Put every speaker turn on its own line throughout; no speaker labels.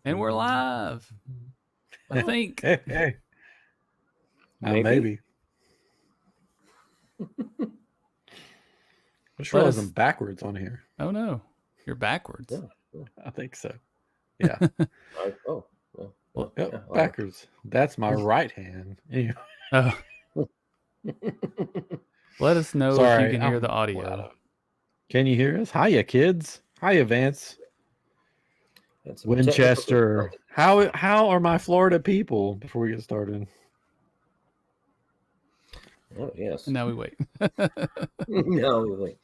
And we're live. I think.
Hey. Maybe. I just realized I'm backwards on here.
Oh no, you're backwards.
Yeah. I think so. Yeah. Backwards. That's my right hand. Anyway.
Oh. Let us know if you can hear the audio.
Can you hear us? Hiya, kids. Hiya, Vance. Winchester. How are my Florida people before we get started?
Oh, yes.
Now we wait.
Now we wait.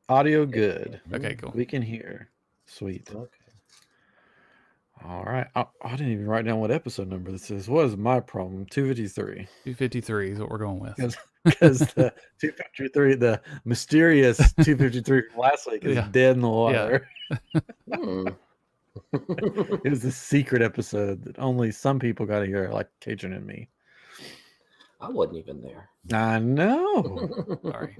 Audio good.
Okay, cool.
We can hear. Sweet.
Okay.
All right. I didn't even write down what episode number this is. What is my problem? 253.
253 is what we're going with.
Because the 253, the mysterious 253 from last week is dead in the water.
Yeah.
It was a secret episode that only some people got to hear, like Katrin and me.
I wasn't even there.
I know.
Sorry.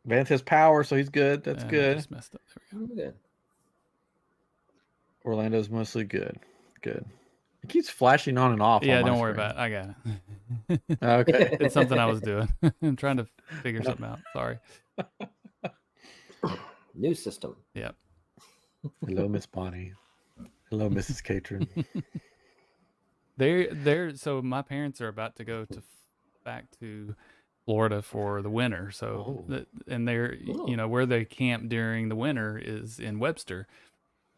Vance has power, so he's good. That's good.
I just messed up. There we go.
Good.
Orlando's mostly good. Good. It keeps flashing on and off.
Yeah, don't worry about it. I got it.
Okay.
It's something I was doing. I'm trying to figure something out. Sorry.
New system.
Yep.
Hello, Miss Bonnie. Hello, Mrs. Katrin.
So my parents are about to go back to Florida for the winter. So, and they're, where they camp during the winter is in Webster.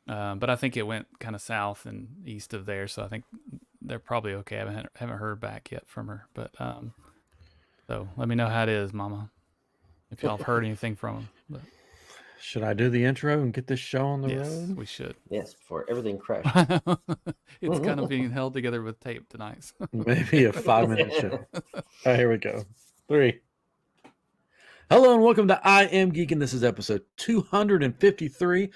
But I think it went kind of south and east of there. So I think they're probably okay. I haven't heard back yet from her, but, so let me know how it is, Mama, if y'all have heard anything from them. But.
Should I do the intro and get this show on the road?
Yes, we should.
Yes, before everything crashes.
It's kind of being held together with tape tonight.
Maybe a 5-minute show. All right, here we go. 3. Hello and welcome to iamGEEK, and this is episode 253.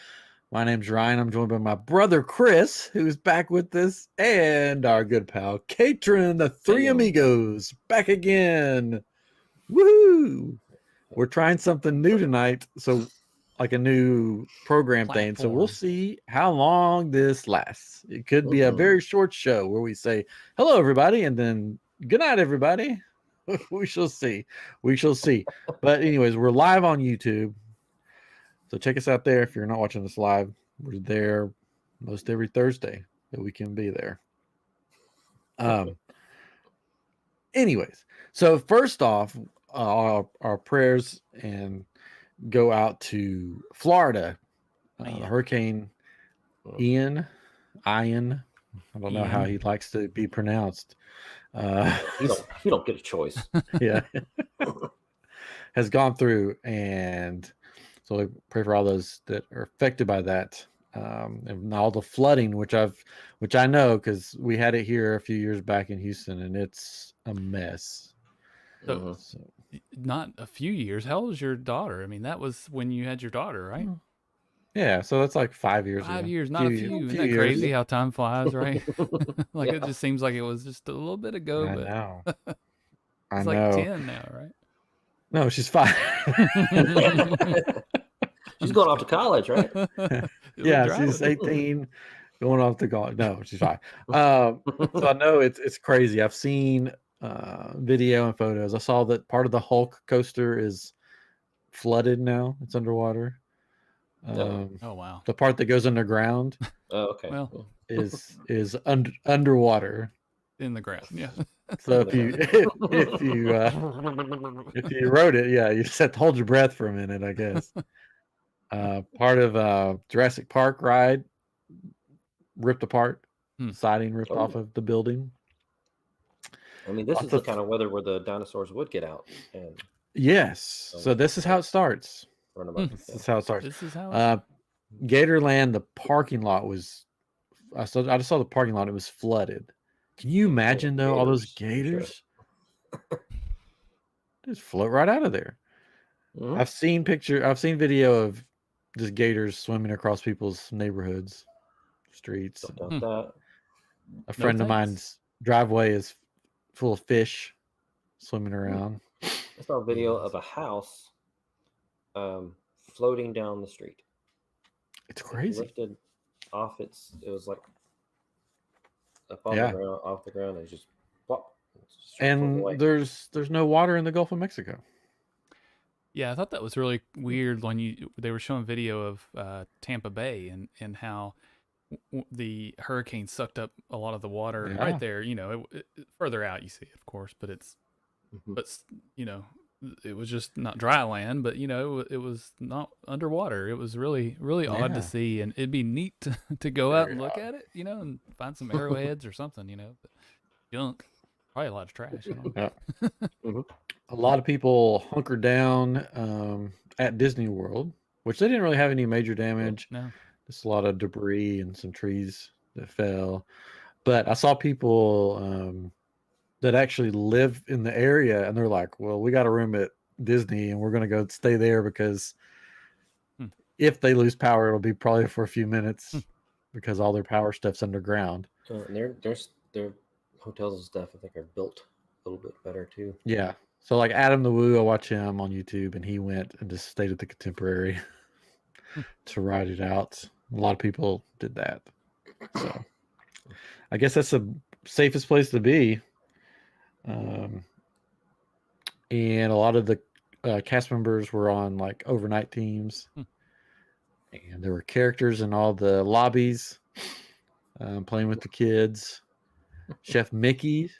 My name's Ryan. I'm joined by my brother Chris, who's back with us, and our good pal Katrin, the three amigos, back again. Woohoo! We're trying something new tonight, so like a new program thing. So we'll see how long this lasts. It could be a very short show where we say hello, everybody, and then good night, everybody. We shall see. We shall see. But anyways, we're live on YouTube. So check us out there. If you're not watching us live, we're there most every Thursday that we can be there. Anyways, so first off, our prayers and go out to Florida. Hurricane Ian. I don't know how he likes to be pronounced.
You don't get a choice.
Yeah. Has gone through, and so we pray for all those that are affected by that, and all the flooding, which I know because we had it here a few years back in Houston, and it's a mess.
So not a few years. How old was your daughter? I mean, that was when you had your daughter, right?
Yeah, so that's like 5 years.
5 years, not a few. Isn't that crazy how time flies, right? Like it just seems like it was just a little bit ago.
I
but
know.
It's like 10 now, right?
No, she's 5.
She's going off to college, right?
Yeah, she's 18, going off to college. No, she's 5. So I know it's crazy. I've seen video and photos. I saw that part of the Hulk coaster is flooded now. It's underwater.
Oh wow!
The part that goes underground.
Oh, okay.
Well,
is underwater
in the ground. Yeah.
So if you wrote it, yeah, you just have to hold your breath for a minute, I guess. Part of Jurassic Park ride ripped apart, siding ripped off of the building.
I mean, this is the kind of weather where the dinosaurs would get out. And
yes, so this is how it starts. This is how it starts. Gatorland, the parking lot was. I just saw the parking lot. It was flooded. Can you imagine though? All those gators just float right out of there. Mm-hmm. I've seen video of just gators swimming across people's neighborhoods, streets. A friend of mine's driveway is full of fish swimming around.
I saw a video of a house floating down the street.
It's crazy.
Lifted off it was like up on the ground, off the ground, and it just plop.
And there's no water in the Gulf of Mexico.
Yeah, I thought that was really weird when they were showing video of Tampa Bay and how the hurricane sucked up a lot of the water right there. You know, further out you see it, of course, but you know, it was just not dry land, but you know, it was not underwater. It was really, really odd to see, and it'd be neat to go out and look at it, you know, and find some arrowheads or something, you know, but junk, probably a lot of trash.
A lot of people hunkered down at Disney World, which they didn't really have any major damage.
No,
just a lot of debris and some trees that fell. But I saw people that actually live in the area, and they're like, well, we got a room at Disney and we're going to go stay there because if they lose power, it'll be probably for a few minutes because all their power stuff's underground.
And their hotels and stuff, I think, are built a little bit better too.
Yeah. So like Adam the Woo, I watch him on YouTube, and he went and just stayed at the Contemporary to ride it out. A lot of people did that. So I guess that's the safest place to be. And a lot of the cast members were on like overnight teams, and there were characters in all the lobbies playing with the kids. Chef Mickey's,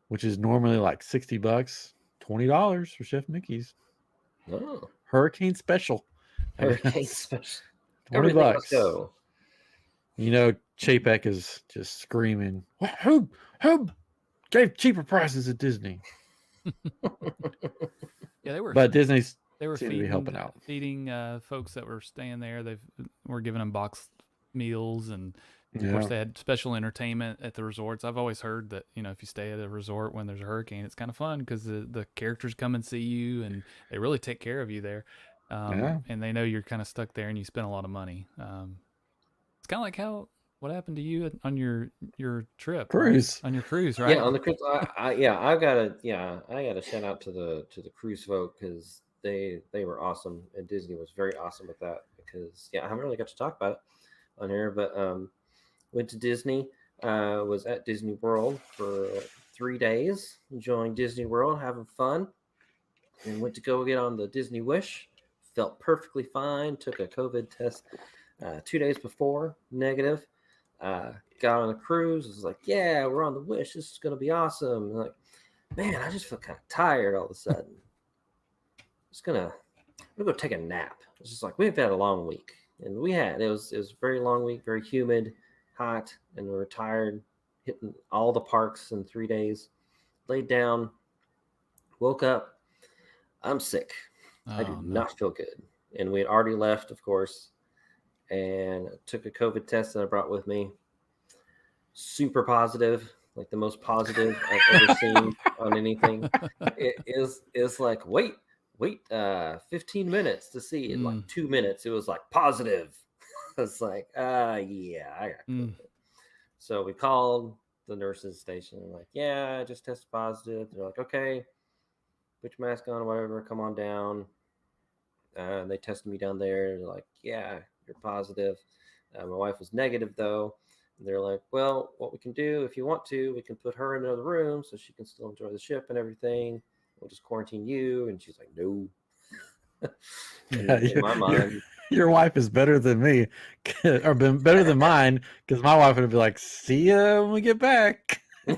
which is normally like $60, $20 for Chef Mickey's.
Oh.
Hurricane special.
Hurricane special.
$20. Let's go. You know, Chapek is just screaming, who gave cheaper prices at Disney?
Yeah, they were.
But Disney's
they were
helping out,
feeding folks that were staying there. They were giving them boxed meals, and of course they had special entertainment at the resorts. I've always heard that, you know, if you stay at a resort when there's a hurricane, it's kind of fun because the characters come and see you, and they really take care of you there. And they know you're kind of stuck there and you spend a lot of money. It's kind of like what happened to you on your trip
cruise,
right? On your cruise, right?
Yeah, on the cruise. I gotta shout out to the cruise folk, because they were awesome, and Disney was very awesome with that, because I haven't really got to talk about it on here, but went to Disney, was at Disney World for 3 days, enjoying Disney World, having fun, and went to go get on the Disney Wish. Felt perfectly fine. Took a COVID test 2 days before, negative. Got on a cruise. Was like, yeah, we're on the Wish. This is gonna be awesome. And like, man, I just feel kind of tired all of a sudden. I'm gonna go take a nap. It's just like, we've had a long week, and it was a very long week, very humid, hot, and we were tired, hitting all the parks in 3 days. Laid down, woke up. I'm sick. I do not feel good. And we had already left, of course, and took a COVID test that I brought with me. Super positive, like the most positive I've ever seen on anything. It is like, wait, 15 minutes to see. In like 2 minutes, it was like positive. It's like, yeah, I got COVID. So we called the nurses station. And like, yeah, I just tested positive. They're like, okay, put your mask on, whatever, come on down. And they tested me down there. They're like, yeah, you're positive. My wife was negative, though. And they're like, well, what we can do, if you want to, we can put her in another room so she can still enjoy the ship and everything. We'll just quarantine you. And she's like, no. in my mind,
your wife is better than me, or better than mine, because my wife would be like, see ya when we get back.
Yeah,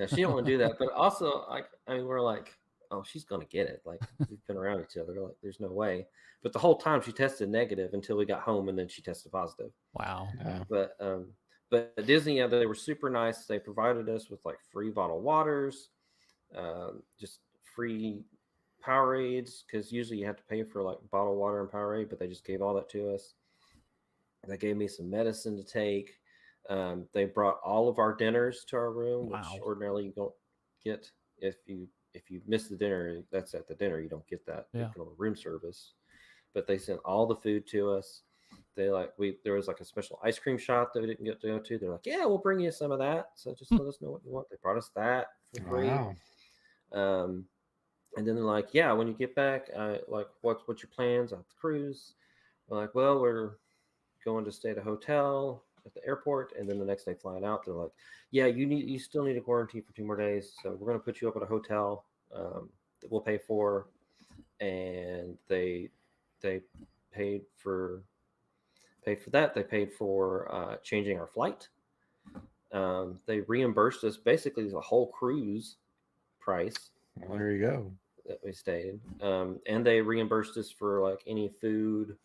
she didn't want to do that. But also, we're like, oh, she's gonna get it. Like, we've been around each other. Like, there's no way. But the whole time she tested negative until we got home, and then she tested positive.
Wow.
Yeah.
But Disney, they were super nice. They provided us with like free bottled waters, just free Powerades, because usually you have to pay for like bottled water and Powerade, but they just gave all that to us. They gave me some medicine to take. They brought all of our dinners to our room, which ordinarily you don't get. If you miss the dinner, that's at the dinner. You don't get that.
Yeah.
You can order room service. But they sent all the food to us. There was like a special ice cream shop that we didn't get to go to. They're like, yeah, we'll bring you some of that. So just let us know what you want. They brought us that for free. Wow. And then they're like, yeah, when you get back, like, what's your plans on the cruise? We're like, well, we're going to stay at a hotel at the airport, and then the next day flying out, they're like, "Yeah, you still need to quarantine for 2 more days, so we're going to put you up at a hotel that we'll pay for." And they paid for that. They paid for changing our flight. They reimbursed us basically the whole cruise price.
Well, there you go.
That we stayed, and they reimbursed us for like any food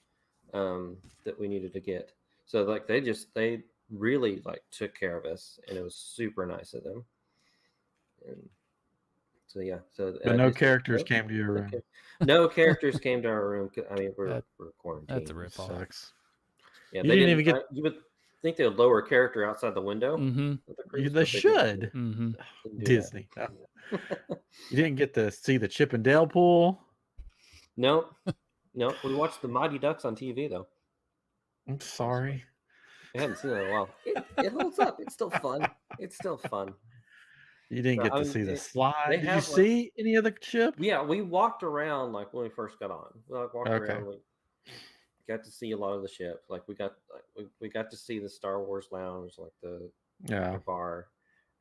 that we needed to get. So like they really like took care of us, and it was super nice of them. And so yeah,
But no characters came to your room.
No characters came to our room. I mean, we're quarantined.
That's a ripoff.
Sucks.
Yeah,
You
they
didn't even get.
You would think they would lower a character outside the window.
They should. Disney. No. You didn't get to see the Chip and Dale pool.
No. We watched the Mighty Ducks on TV though.
I'm sorry.
I haven't seen it in a while. It holds up. It's still fun.
You didn't get to see the slide. Did you see any of the ship?
Yeah, we walked around like when we first got on. We walked around. We got to see a lot of the ship. Like we got to see the Star Wars lounge, like the bar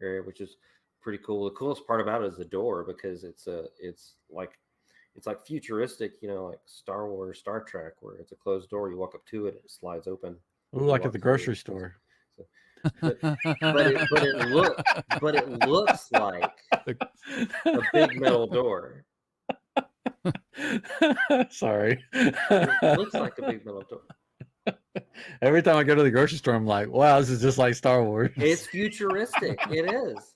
area, which is pretty cool. The coolest part about it is the door, because it's like futuristic, like Star Wars, Star Trek, where it's a closed door. You walk up to it, and it slides open.
Ooh, like at the grocery store.
But it looks like a big metal door.
Sorry.
It looks like a big metal door.
Every time I go to the grocery store, I'm like, wow, this is just like Star Wars.
It's futuristic. It is.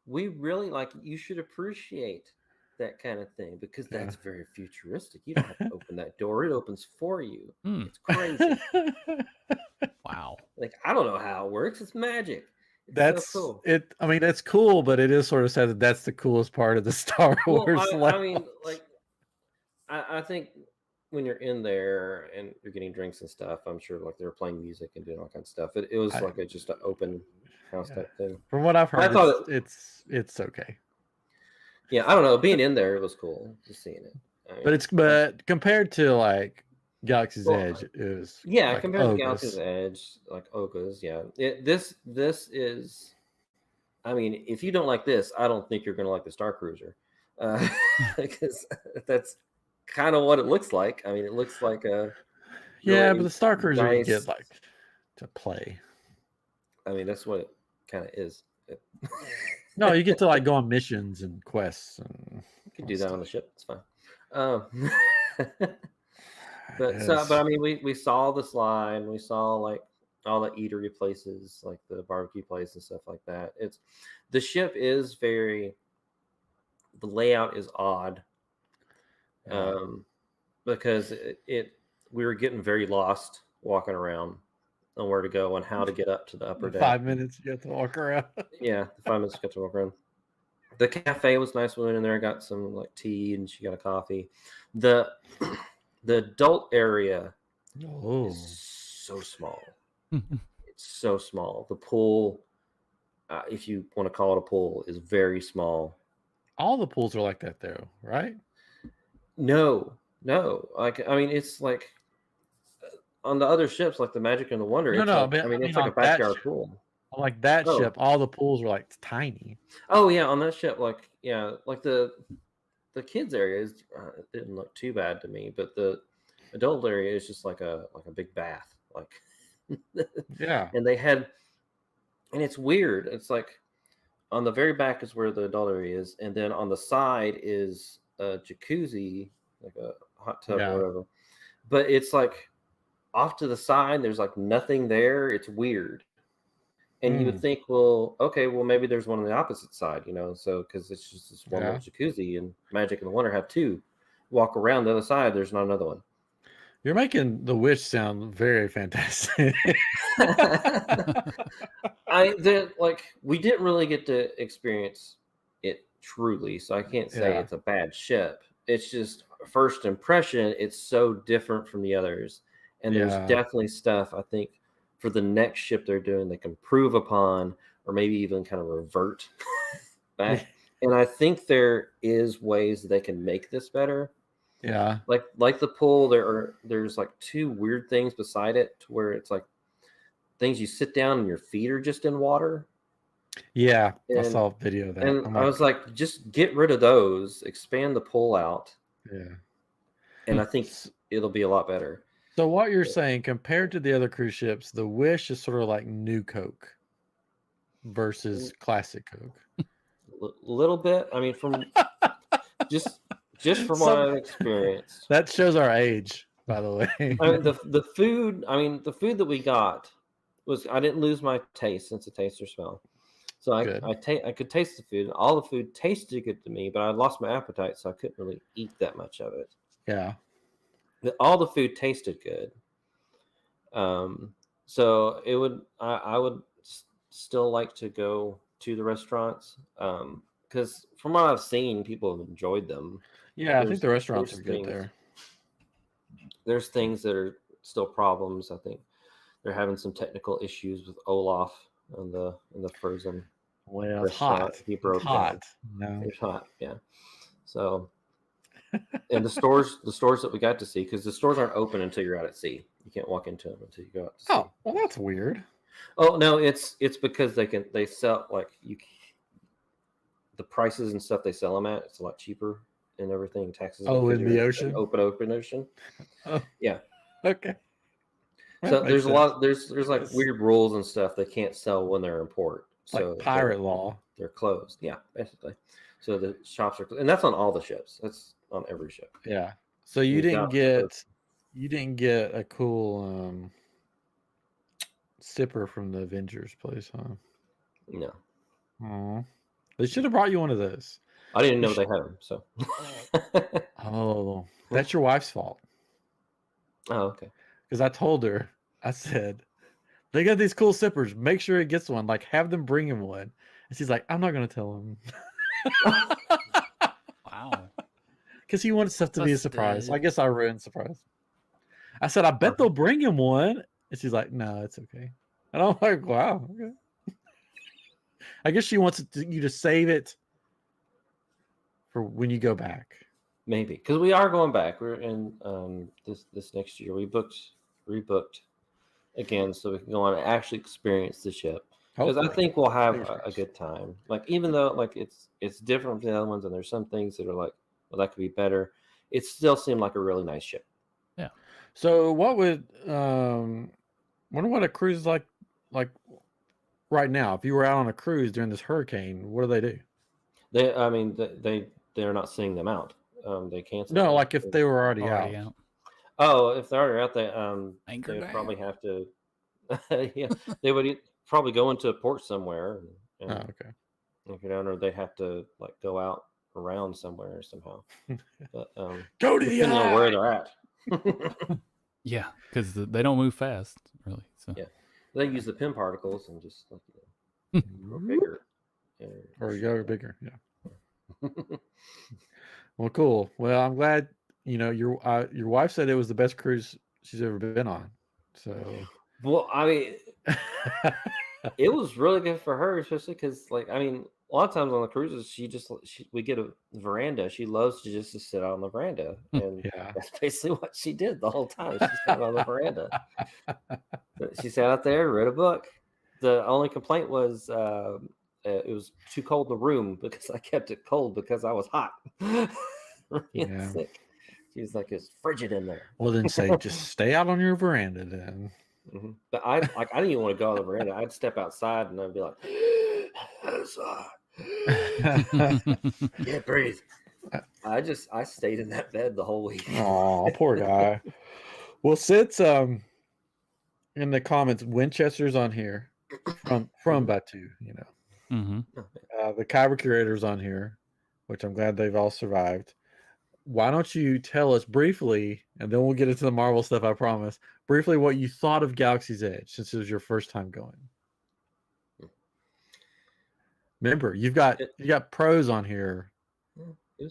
We really like. You should appreciate that kind of thing, because that's very futuristic. You don't have to open that door; it opens for you. It's crazy.
Wow!
Like, I don't know how it works. It's magic.
That's
so cool.
It. I mean, that's cool, but it is sort of sad that that's the coolest part of the Star Wars.
I mean, like, I think when you're in there and you're getting drinks and stuff, I'm sure like they're playing music and doing all kinds of stuff. It was like just an open house type thing.
From what I've heard, I thought it's okay.
Yeah, I don't know. Being in there, it was cool just seeing it. I mean,
but compared to like Galaxy's Edge, is
like compared to Galaxy's Edge, like Oga's, this is. I mean, if you don't like this, I don't think you're going to like the Star Cruiser, because that's kind of what it looks like. I mean, it looks like a
but the Star Cruiser you get like to play.
I mean, that's what it kind of is.
No, you get to like go on missions and quests, and
you can do that on the ship. It's fine. But I mean, we saw the slide, and we saw like all the eatery places, like the barbecue place and stuff like that. The ship is the layout is odd, because we were getting very lost walking around on where to go and how to get up to the upper deck.
5 minutes you have to walk around.
Yeah, 5 minutes you got to walk around. The cafe was nice. We went in there, got some like tea, and she got a coffee. The adult area is so small. It's so small. The pool, if you want to call it a pool, is very small.
All the pools are like that though, right?
No. Like, I mean, it's like on the other ships, like the Magic and the Wonder. It's like a backyard pool.
Like that ship, all the pools were like tiny.
Oh yeah, on that ship, like the kids area didn't look too bad to me, but the adult area is just like a big bath, like And they had, and it's weird. It's like on the very back is where the adult area is, and then on the side is a jacuzzi, like a hot tub or whatever. But it's like off to the side, there's like nothing there. It's weird. And you would think, well, okay, well, maybe there's one on the opposite side, so because it's just this one little jacuzzi, and Magic and the Wonder have two. Walk around the other side, there's not another one.
You're making the Wish sound very fantastic.
We didn't really get to experience it truly, so I can't say it's a bad ship. It's just first impression, it's so different from the others. And there's definitely stuff, I think, for the next ship they're doing, they can improve upon, or maybe even kind of revert back. And I think there is ways they can make this better.
Yeah.
Like the pool, there's like two weird things beside it to where it's like things you sit down and your feet are just in water.
Yeah, I
And
saw a video of that.
and
I'm
I was like, just get rid of those, expand the pool out,
yeah.
and I think it'll be a lot better.
So what you're saying, compared to the other cruise ships, the Wish is sort of like new Coke versus classic Coke.
Little bit. I mean, from just from what I've experienced.
That shows our age, by the way.
I mean, the food. I mean, the food that we got was, I didn't lose my taste, sense of taste or smell. So I could taste the food. All the food tasted good to me, but I lost my appetite, so I couldn't really eat that much of it.
Yeah.
But all the food tasted good. So it would. I would still like to go to the restaurants. Because from what I've seen, people have enjoyed them.
Yeah, I think the restaurants are good
things,
there.
There's things that are still problems. I think they're having some technical issues with Olaf in the Frozen.
Well, it's hot.
He broke
hot.
No, it's hot. Yeah. So, and the stores that we got to see, because the stores aren't open until you're out at sea. You can't walk into them until you go out to sea.
Oh, well, that's weird.
Oh no, it's because they sell like the prices and stuff they sell them at. It's a lot cheaper and everything. Taxes.
Oh, in the ocean.
Open ocean.
Oh,
yeah.
Okay.
So there's a lot. There's like weird rules and stuff they can't sell when they're in port. So
like pirate law.
They're closed. Yeah, basically. So the shops are, and that's on all the ships. That's on every ship.
Yeah. So you didn't get a cool sipper from the Avengers place, huh?
No.
Oh, they should have brought you one of those.
I didn't know they had them. So.
Oh, that's your wife's fault.
Oh, okay.
Because I told her, I said, they got these cool sippers. Make sure he gets one. Like, have them bring him one. And she's like, I'm not going to tell him.
Wow.
Because he wants stuff to be a surprise. I guess I ruined surprise. I said, I bet they'll bring him one. And she's like, no, it's okay. And I'm like, wow. Okay. I guess she wants you to save it for when you go back.
Maybe, because we are going back. We're in this next year. We rebooked again, so we can go on and actually experience the ship. Because I think we'll have a good time. Like, even though like it's different from the other ones, and there's some things that are like, well, that could be better. It still seemed like a really nice ship.
Yeah.
So what would wonder what a cruise is like right now? If you were out on a cruise during this hurricane, what do?
They're not sending them out. They canceled.
No, like if they were already out.
Oh, if they're already out, they would probably have to. Yeah, they would probably go into a port somewhere. And,
okay.
If you don't, or they have to like go out around somewhere somehow. But
go to the
depending on where they're at.
Yeah, because they don't move fast, really. So
yeah, they use the PIM particles and just like grow bigger.
Or go bigger. Yeah. Well, cool. Well, I'm glad your wife said it was the best cruise she's ever been on. So,
well, I mean, it was really good for her, especially because, like, I mean, a lot of times on the cruises, we get a veranda. She loves to just sit out on the veranda, and that's basically what she did the whole time. She sat on the veranda. She sat out there, read a book. The only complaint was it was too cold in the room because I kept it cold because I was hot. Sick. She was like, it's frigid in there.
Well, then say just stay out on your veranda then.
Mm-hmm. But I didn't even want to go on the veranda. I'd step outside and I'd be like, it's hot. Can't breathe. I stayed in that bed the whole week.
Oh, poor guy. Well, since in the comments, Winchester's on here from Batu,
Mm-hmm.
The Kyber Curator's on here, which I'm glad they've all survived. Why don't you tell us briefly, and then we'll get into the Marvel stuff, I promise, briefly what you thought of Galaxy's Edge since it was your first time going. Remember, you got pros on here.
It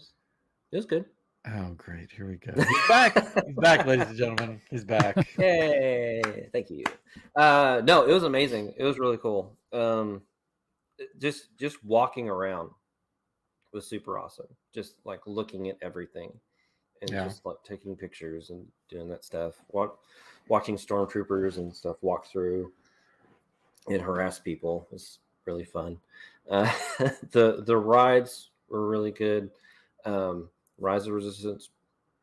was good.
Oh, great. Here we go. He's back. He's back, ladies and gentlemen. He's back.
Hey, thank you. No, it was amazing. It was really cool. Just walking around was super awesome. Just like looking at everything. and just like taking pictures and doing that stuff. Watching stormtroopers and stuff walk through and harass people was really fun. The rides were really good. Rise of Resistance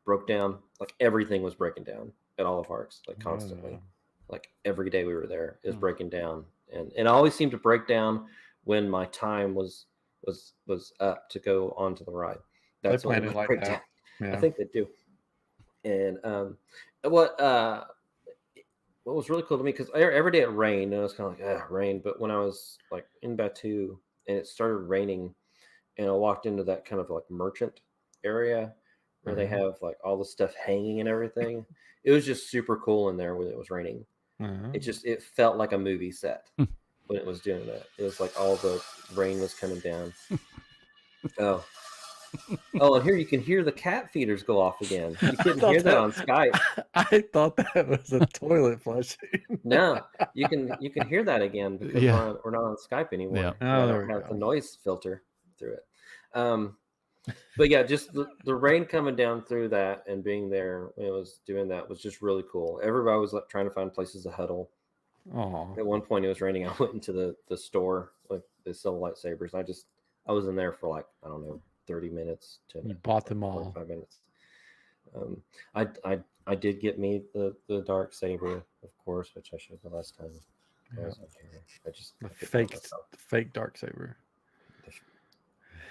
broke down, like everything was breaking down at all the parks, like constantly. Like every day we were there, it was breaking down, and it always seemed to break down when my time was up to go onto the ride. That's when it would break down. I think they do. And what was really cool to me, because every day it rained, and I was kind of like, rain. But when I was like in Batu and it started raining, and I walked into that kind of like merchant area where they have like all the stuff hanging and everything, it was just super cool in there when it was raining. It felt like a movie set when it was doing that. It was like all the rain was coming down. Oh, and here you can hear the cat feeders go off again. You couldn't hear that on Skype.
I thought that was a toilet flushing.
No, you can hear that again because we're not on Skype anymore.
Yeah.
I don't have the noise filter through it. But yeah, just the rain coming down through that and being there when it was doing that was just really cool. Everybody was like trying to find places to huddle. At one point it was raining. I went into the store with the sell lightsabers. I was in there for like, I don't know, 30 minutes to
bought them all.
5 minutes. I did get me the dark saber, of course, which I showed the last time.
Yeah.
I just
fake dark saber.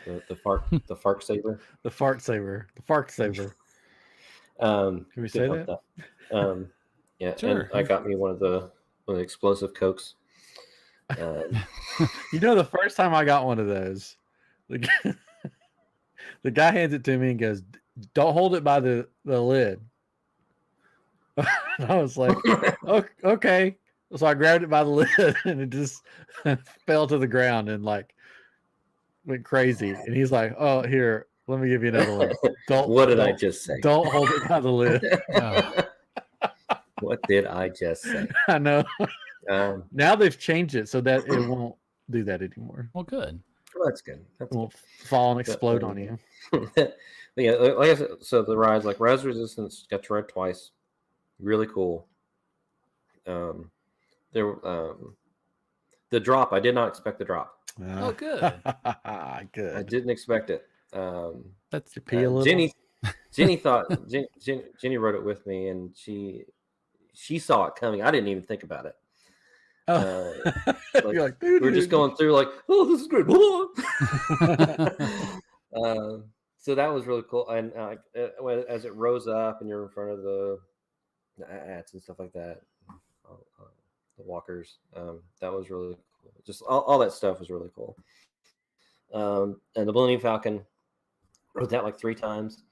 The fart saber.
The fart saber. The fart saber. Can we say that?
Yeah,
sure.
And I got me one of the explosive cokes.
You know, the first time I got one of those, the guy hands it to me and goes, "Don't hold it by the lid." I was like, okay. So I grabbed it by the lid and it just fell to the ground and like went crazy. And he's like, "Oh, here, let me give you another one."
What did I just say?
Don't hold it by the lid.
What did I just say?
I know. Now they've changed it so that it won't do that anymore.
Well, good.
Well, that's good. It
won't fall and explode on you.
Yeah, like I said, so the rides, like Rise of Resistance, got to ride twice. Really cool. The drop, I did not expect the drop.
Oh, good.
Good.
I didn't expect it.
That's
to pee a little.
Jenny thought Jenny wrote it with me, and she saw it coming. I didn't even think about it.
You're like,
we're just going through like, oh, this is great. So that was really cool. And as it rose up and you're in front of the ats and stuff like that, the walkers, that was really cool. Just all that stuff was really cool. And the Millennium Falcon, rode that like 3 times.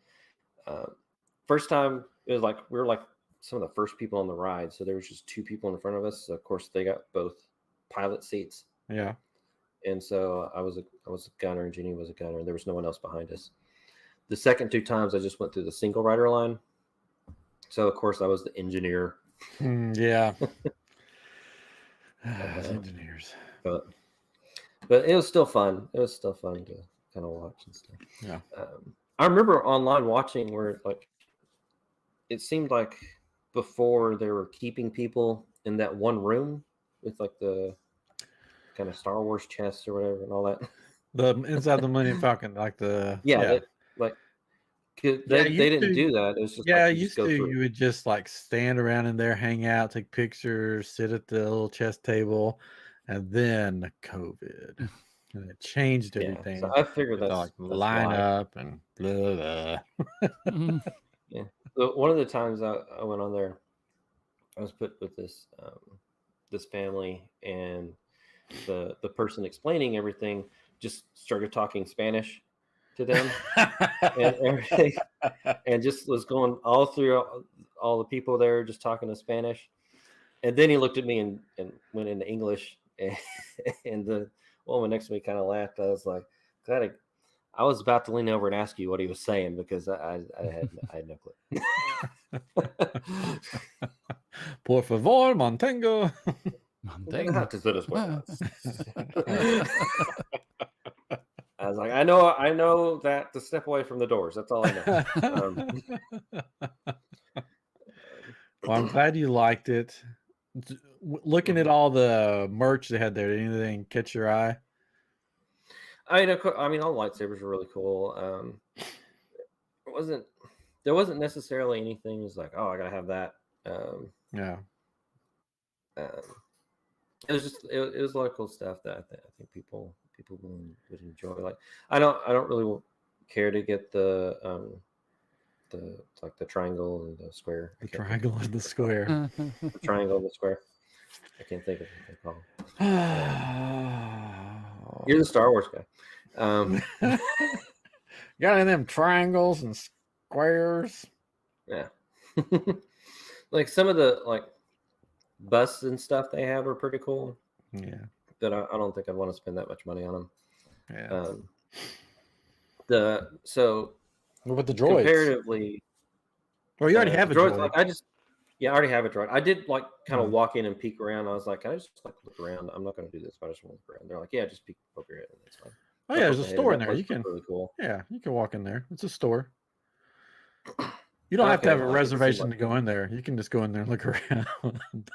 First time it was like we were like some of the first people on the ride, so there was just 2 people in front of us. So of course they got both pilot seats.
Yeah.
And so I was a gunner and Jenny was a gunner, and there was no one else behind us. The second 2 times I just went through the single rider line. So of course I was the engineer.
Yeah. Engineers.
But it was still fun. It was still fun to kind of watch and stuff.
Yeah.
I remember online watching where like it seemed like before they were keeping people in that one room with like the kind of Star Wars chests or whatever and all that.
The inside the Millennium Falcon, like the
they didn't do that. It was just
you would just like stand around in there, hang out, take pictures, sit at the little chess table, and then the COVID. And it changed everything.
So I figured that's
like line up and blah blah.
Yeah. So one of the times I went on there, I was put with this family, and the person explaining everything just started talking Spanish to them and everything, and just was going all through all the people there just talking to Spanish. And then he looked at me and went into English, and the woman next to me kind of laughed. I was like, I was about to lean over and ask you what he was saying because I had no clue.
Por favor, mantengo.
I was like, I I know that to step away from the doors. That's all I know.
Well, I'm glad you liked it. Looking at all the merch they had there, did anything catch your eye?
I mean, all the lightsabers were really cool. There wasn't necessarily anything that's like, oh, I gotta have that.
Yeah.
It was just it was a lot of cool stuff that I think people would enjoy. Like I don't really care to get the triangle and the square.
The triangle and the square.
The triangle and the square. I can't think of what they call it. You're the Star Wars guy.
Got any of them triangles and squares?
Yeah. Like some of the busts and stuff they have are pretty cool.
Yeah.
But I don't think I'd want to spend that much money on them.
Yeah. What about the droids?
Comparatively,
well, you already have a droid.
I already have a droid. I did kind of walk in and peek around. I was like, can I just look around? I'm not going to do this, but I just want to look around. They're like, yeah, just peek over here, and that's fine.
Oh yeah, there's a store in there. You can
really cool.
Yeah, you can walk in there. It's a store. You don't have to have a reservation to go in there. You can just go in there and look around.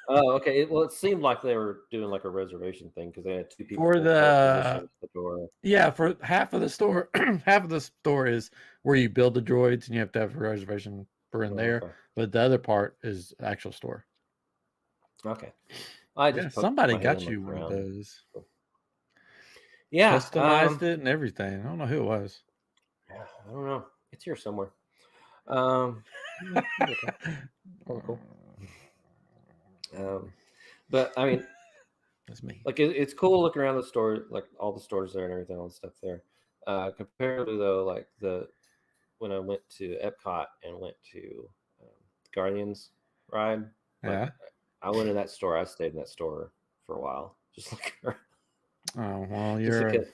Oh, okay. Well, it seemed like they were doing a reservation thing because they had two people
for the
door.
Yeah, for half of the store. Half of the store is where you build the droids, and you have to have a reservation for in there. Okay. But the other part is the actual store.
Okay.
Somebody got you one of those.
Yeah,
customized it and everything. I don't know who it was.
Yeah, I don't know. It's here somewhere. Cool. But I mean,
that's me.
It's cool looking around the store, all the stores there and everything, all the stuff there. Comparatively though, when I went to Epcot and went to Guardians ride, I went in that store. I stayed in that store for a while, just looking around.
Oh well, you're
I'm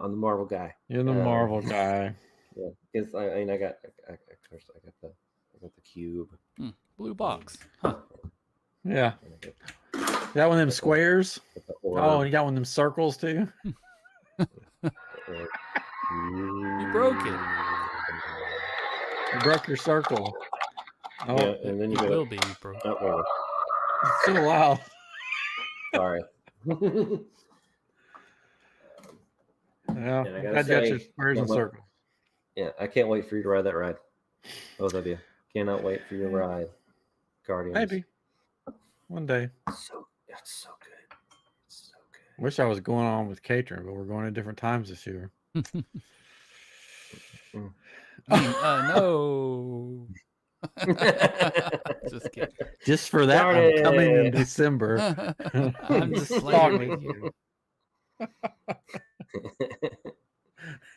the Marvel guy.
You're the Marvel guy.
Yeah, because I got the cube.
Blue box. Huh.
Yeah. You got one of them squares? Oh, and you got one of them circles too?
You broke it.
You broke your circle.
Oh, yeah, and then you
will be broke.
It's so loud.
Sorry.
Yeah, I got your squares and circles.
Yeah, I can't wait for you to ride that ride. Both of you. Cannot wait for you to ride Guardians.
Maybe. One day.
It's so good. It's so good.
Wish I was going on with catering, but we're going at different times this year.
No. Just kidding.
Just for that, I'm coming in December.
I'm just talking you.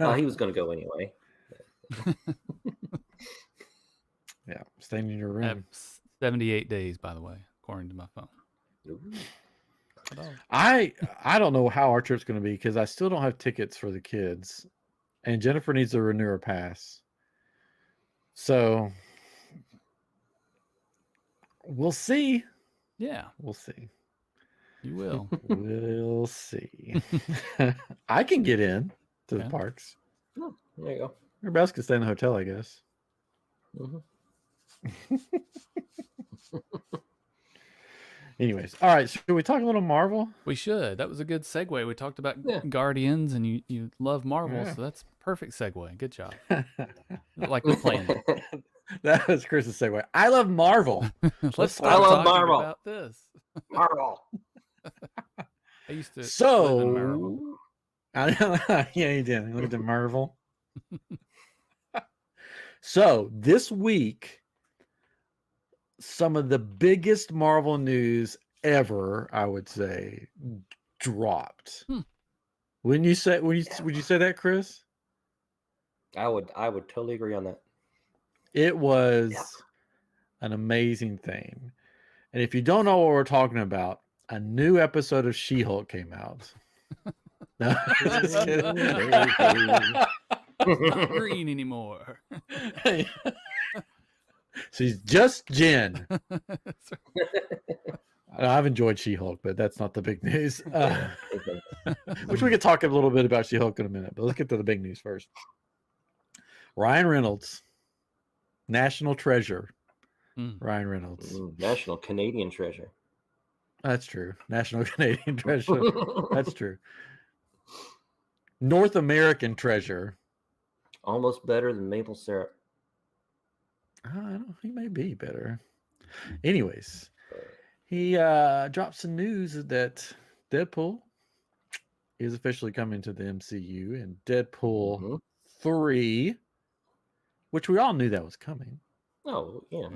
Oh, he was going to go anyway.
Yeah, staying in your room.
78 days, by the way, according to my phone.
I don't know how our trip's going to be because I still don't have tickets for the kids, and Jennifer needs to renew her pass. So we'll see.
Yeah,
we'll see.
You will.
We'll see. I can get in to the parks.
Oh, there you go.
Everybody else can stay in the hotel, I guess. Anyways, all right. Should we talk a little Marvel?
We should. That was a good segue. We talked about Guardians, and you love Marvel, so that's perfect segue. Good job. Like we planned it.
That was Chris's segue. I love Marvel.
Let's start talking about this.
Marvel.
I used to.
So,
live in Marvel.
Yeah, you did. Look at the Marvel. So this week, some of the biggest Marvel news ever, I would say, dropped. Would you say that, Chris?
I would totally agree on that.
It was an amazing thing. And if you don't know what we're talking about, a new episode of She-Hulk came out. No, just kidding.
Not green anymore.
She's just Jen. I've enjoyed She-Hulk, but that's not the big news.
Yeah.
Which we could talk a little bit about She-Hulk in a minute, but let's get to the big news first. Ryan Reynolds, national treasure. Ryan Reynolds,
national Canadian treasure.
That's true. National Canadian treasure. That's true. North American treasure.
Almost better than maple syrup.
I don't know. He may be better. Anyways, he dropped some news that Deadpool is officially coming to the MCU, and Deadpool 3, which we all knew that was coming.
Oh, yeah.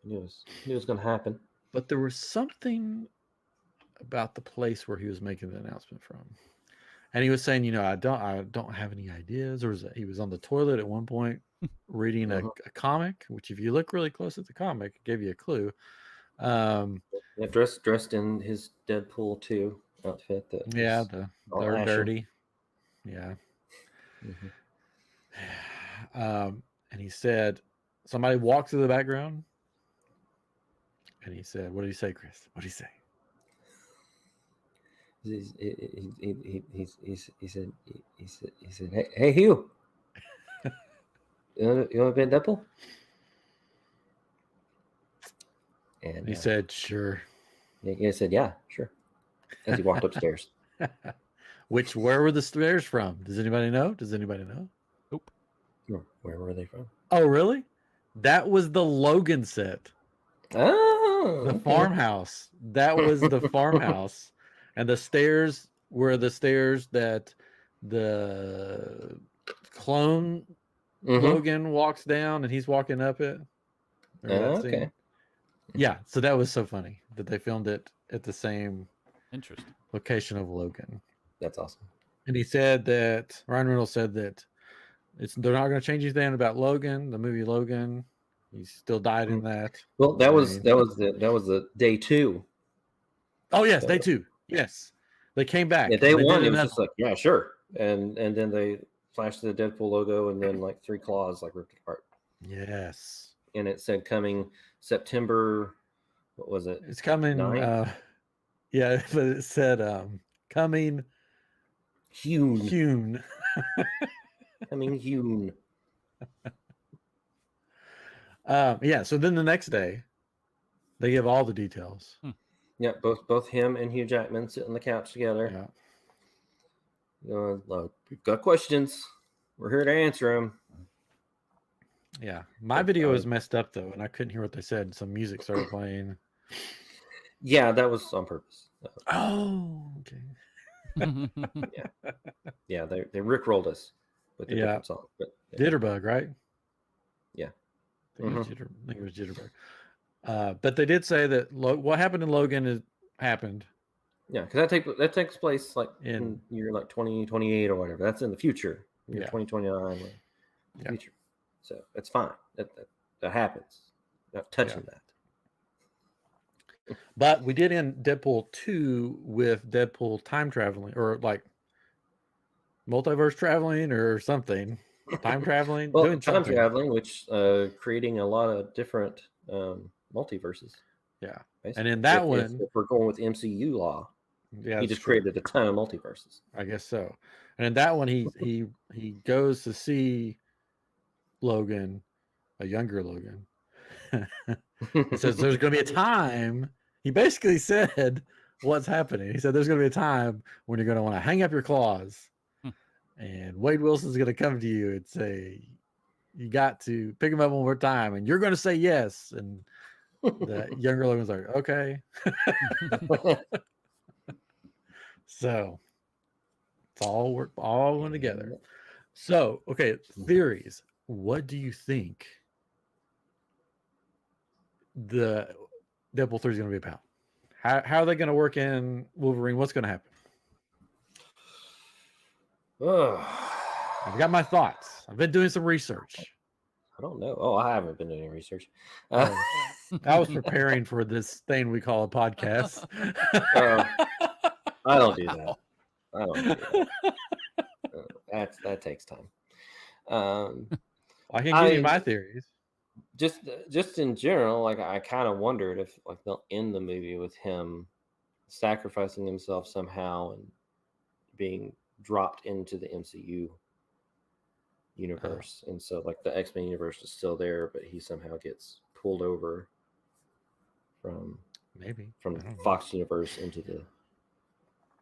Knew it was going to happen.
But there was something about the place where he was making the announcement from. And he was saying, I don't have any ideas. Or he was on the toilet at one point reading a comic, which if you look really close at the comic, it gave you a clue.
Dressed in his Deadpool 2 outfit.
They're dirty. Yeah. And he said, somebody walked through the background. And he said, what did he say, Chris? What did he say?
He said, hey Hugh, you want to be a Deadpool? And
he said, sure.
He said, yeah, sure. As he walked upstairs.
Where were the stairs from? Does anybody know?
Nope.
Where were they from?
Oh, really? That was the Logan set.
Oh,
the farmhouse. That was the farmhouse. And the stairs were the stairs that the clone Logan walks down and he's walking up it.
Okay.
Yeah, so that was so funny that they filmed it at the same location of Logan.
That's awesome.
And he said that Ryan Reynolds said that they're not going to change anything about Logan, the movie Logan. He still died in that.
Well, that was the day 2.
Oh yes, day 2. Yes, they came back.
Yeah, day 1 it was just like, yeah, sure, and then they flashed the Deadpool logo and then like 3 claws like ripped apart.
Yes,
and it said coming September. What was it?
It's coming. Yeah, but it said coming. Hewn.
Coming hewn.
Yeah. So then the next day, they give all the details.
Yeah, both him and Hugh Jackman sit on the couch together.
Yeah.
Look, we've got questions. We're here to answer them.
Yeah, my video was messed up though, and I couldn't hear what they said. Some music started playing.
Yeah, that was on purpose.
Oh, okay.
Yeah, they rickrolled us with the different song. But
Jitterbug, right?
Yeah,
I think it was Jitterbug. But they did say that what happened in Logan happened.
Yeah, because that takes place like in year like 2028 or whatever. That's in the future. 2029. Future. So it's fine. That happens. Not touching that.
But we did end Deadpool 2 with Deadpool time traveling, or like multiverse traveling or something. Time traveling.
Well,
doing
time traveling, which creating a lot of different multiverses.
Yeah.
Basically.
And in that one,
if we're going with MCU law, he just created a ton of multiverses.
I guess so. And in that one, he goes to see Logan, a younger Logan. He says there's going to be a time. He basically said what's happening. He said there's going to be a time when you're going to want to hang up your claws, and Wade Wilson's going to come to you and say, "You got to pick him up one more time," and you're going to say yes. And the younger Logan's like, "Okay." So it's all went together. So, okay, theories. What do you think the Deadpool 3 is going to be about? How are they going to work in Wolverine? What's going to happen? I've got my thoughts. I've been doing some research.
I don't know. Oh, I haven't been doing any research.
I was preparing for this thing we call a podcast.
I don't do that. That takes time.
I can give you my theories.
just in general, like I kind of wondered if like they'll end the movie with him sacrificing himself somehow and being dropped into the MCU universe, and so like the X-Men universe is still there, but he somehow gets pulled over from
I don't know.
Fox universe into the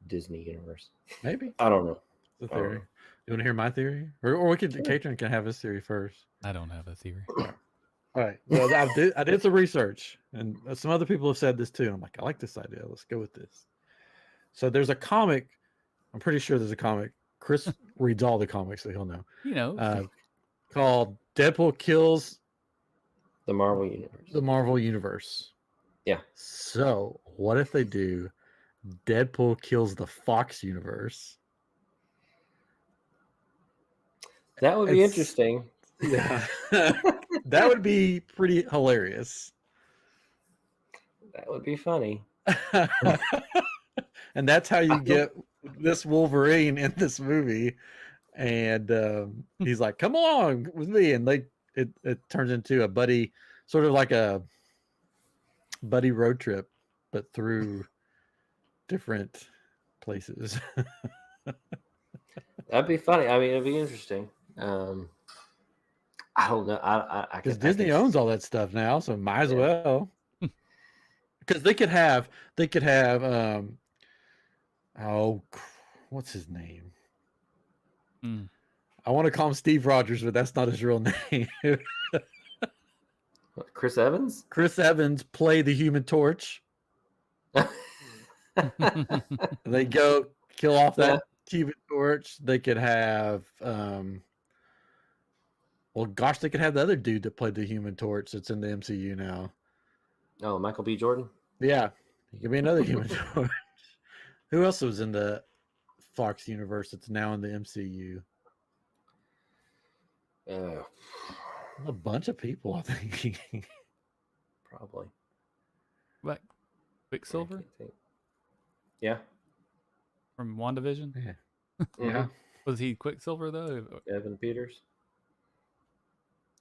Disney universe.
Maybe.
I don't know.
It's a theory. You want to hear my theory, or we could Katrin can have his theory first.
I don't have a theory.
All right. Well, I did some research, and some other people have said this too. I'm like, I like this idea. Let's go with this. So there's a comic. I'm pretty sure there's a comic. Chris reads all the comics, so he'll know.
You know,
Called Deadpool Kills
The Marvel universe.
the Marvel Universe.
Yeah.
So what if they do Deadpool Kills the Fox Universe?
That would be
It's-
interesting.
Yeah. That would be pretty hilarious.
That would be funny.
And that's how you get this Wolverine in this movie. And he's like, come along with me. And it turns into a buddy, sort of like a buddy road trip, but through different places.
That'd be funny. I mean, it'd be interesting. I don't know.
Because Disney owns all that stuff now, so might as well. Because they could have what's his name? I want to call him Steve Rogers, but that's not his real name.
Chris Evans?
Chris Evans play the Human Torch. They go kill off that Human Torch. They could have they could have the other dude that played the Human Torch that's in the MCU now.
Oh, Michael B. Jordan?
Yeah, he could be another Human Torch. Who else was in the Fox universe that's now in the MCU? A bunch of people, I think.
Probably.
What? Quicksilver
Yeah.
from WandaVision?
Yeah.
Mhm.
Was he Quicksilver though?
Evan Peters.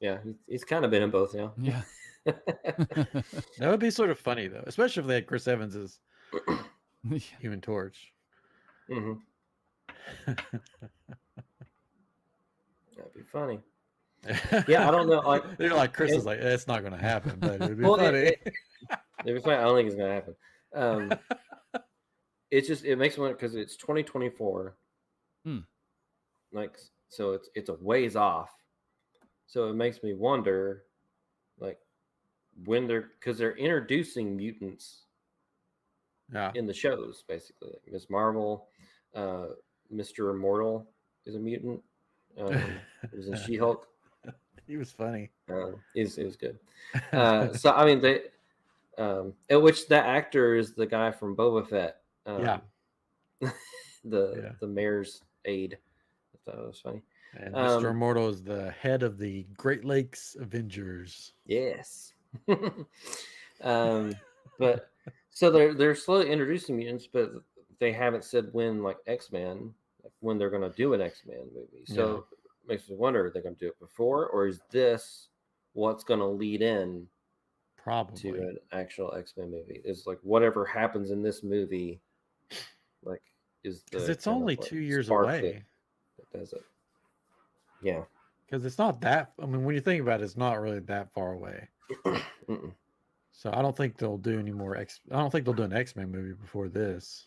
Yeah, he's kind of been in both now.
Yeah.
That would be sort of funny though, especially if they had Chris Evans as
Yeah.
Human Torch.
hmm That'd be funny. Yeah, I don't know. Like
They're like Chris is like, it's not going to happen, but it'd be
Well,
funny.
it'd be funny. I don't think it's gonna happen. It makes me wonder because it's 2024. Like, so it's a ways off. So it makes me wonder, like, when because they're introducing mutants
Yeah.
in the shows, basically. Like Miss Marvel, Mr. Immortal is a mutant. It was in She-Hulk.
He was funny.
It was good. So I mean, they, at which that actor is the guy from Boba Fett.
Yeah.
the mayor's aide. I thought it was funny.
And Mr. Immortal is the head of the Great Lakes Avengers.
Yes. But so they're slowly introducing mutants, but they haven't said when, like X-Men, like when they're going to do an X-Men movie. So it makes me wonder, are they going to do it before, or is this what's going to lead in
Probably
to an actual X-Men movie? Is like whatever happens in this movie, like is the
because it's only 2 years
spark
away.
that does it. Yeah.
Because it's not that. I mean, when you think about it, it's not really that far away. So I don't think they'll do any more. I don't think they'll do an X-Men movie before this.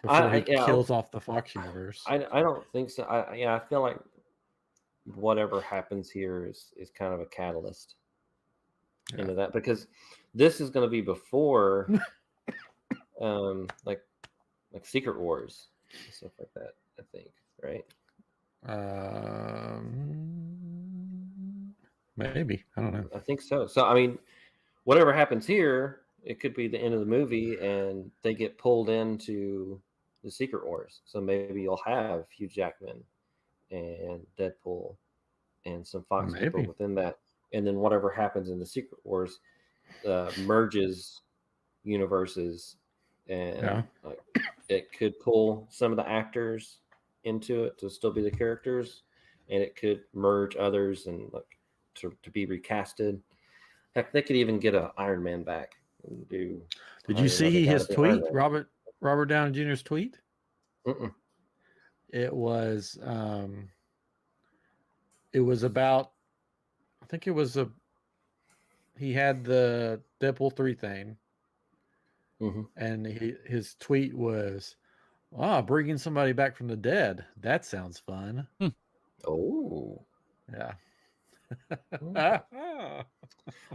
Before he kills off the Fox universe.
I don't think so. I feel like whatever happens here is kind of a catalyst into that, because this is going to be before like Secret Wars and stuff like that, I think, right?
Maybe. I don't know.
I think so. So I mean, whatever happens here, it could be the end of the movie and they get pulled into the Secret Wars. So maybe you'll have Hugh Jackman and Deadpool and some Fox people within that. And then whatever happens in the Secret Wars merges universes, and like, it could pull some of the actors into it to still be the characters, and it could merge others and like to be recasted. Heck, they could even get an Iron Man back and do.
Did you see his tweet,
Man.
Robert Downey Jr.'s tweet?
Mm-mm.
It was about, I think it was he had the Deadpool 3 thing, and his tweet was, bringing somebody back from the dead. That sounds fun.
Oh.
Yeah.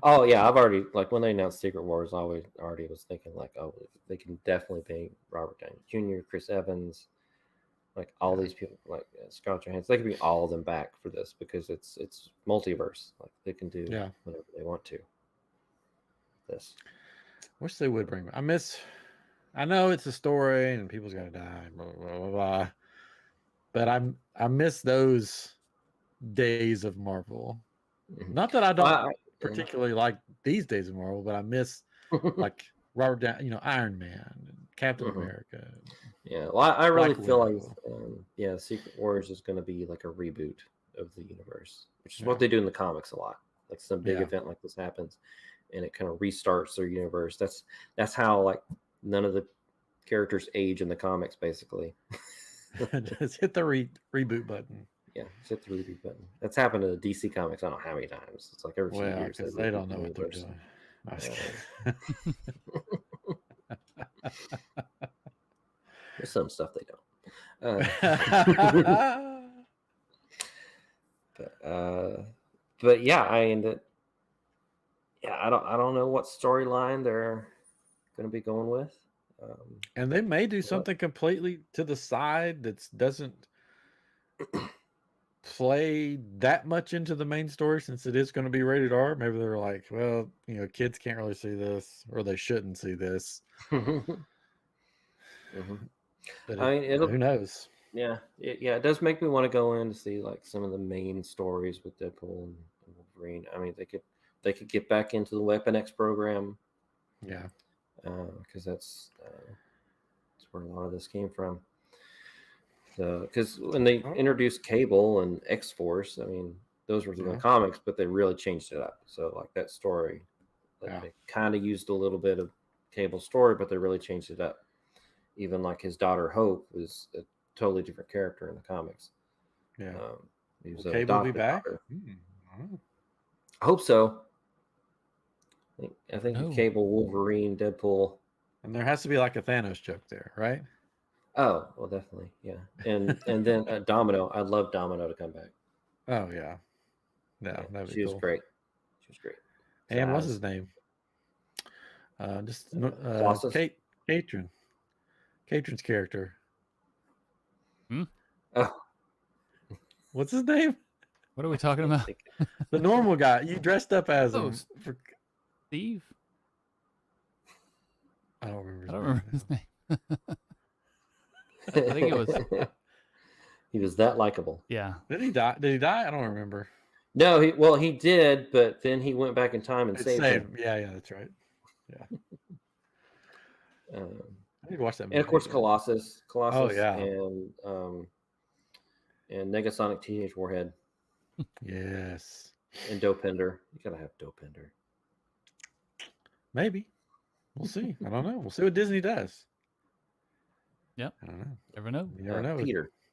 Oh yeah, I've already, like, when they announced Secret Wars, I already was thinking, like, oh, they can definitely bring Robert Downey Jr., Chris Evans, like all these people, like Scarlett Johansson. They could bring all of them back for this because it's multiverse. Like they can do whatever they want to. This.
Wish they would bring. I know it's a story and people's got to die, blah, blah, blah, blah. But I miss those days of Marvel. Not that I don't particularly like these days of Marvel, but I miss like Robert Downey, Iron Man and Captain America.
Yeah, well, I really feel like Secret Wars is going to be like a reboot of the universe, which is what they do in the comics a lot. Like some big event like this happens, and it kind of restarts their universe. That's how, like, none of the characters age in the comics, basically.
Just hit the reboot button.
Yeah, just hit the reboot button. That's happened to the DC Comics I don't know how many times. It's like every few years.
Because they don't know what they're doing.
There's some stuff they don't. But yeah, I don't know what storyline they're going to be going with.
And they may do something completely to the side that doesn't play that much into the main story, since it is going to be rated R. Maybe they're like, well, kids can't really see this, or they shouldn't see this. But
I mean,
who knows?
Yeah, it does make me want to go in to see like some of the main stories with Deadpool and Wolverine. I mean, they could get back into the Weapon X program.
Yeah,
because that's where a lot of this came from. Because when they introduced Cable and X-Force, I mean, those were the comics, but they really changed it up. So like that story, they kind of used a little bit of Cable's story, but they really changed it up. Even like his daughter Hope was a totally different character in the comics.
Yeah,
he was
Cable be back.
I hope so. I think Cable, Wolverine, Deadpool,
and there has to be like a Thanos joke there, right?
Oh, well, definitely, yeah. And then Domino. I'd love Domino to come back.
Oh yeah, that'd be
she was
cool.
great. She was great.
And what's his name? Katrin's character.
Oh,
what's his name?
What are we talking about?
The normal guy. You dressed up as him.
Steve?
I don't remember his name.
I think it was.
He was that likable.
Yeah.
Did he die? I don't remember.
No, he did, but then he went back in time and saved him.
Yeah, that's right. Yeah. I need to watch that movie.
And of course, Colossus.
Oh yeah.
And Negasonic Teenage Warhead.
Yes.
And Dopender. You gotta have Dopender.
Maybe. We'll see. I don't know. We'll see what Disney does.
Yep.
I don't know.
Never know.
You never know.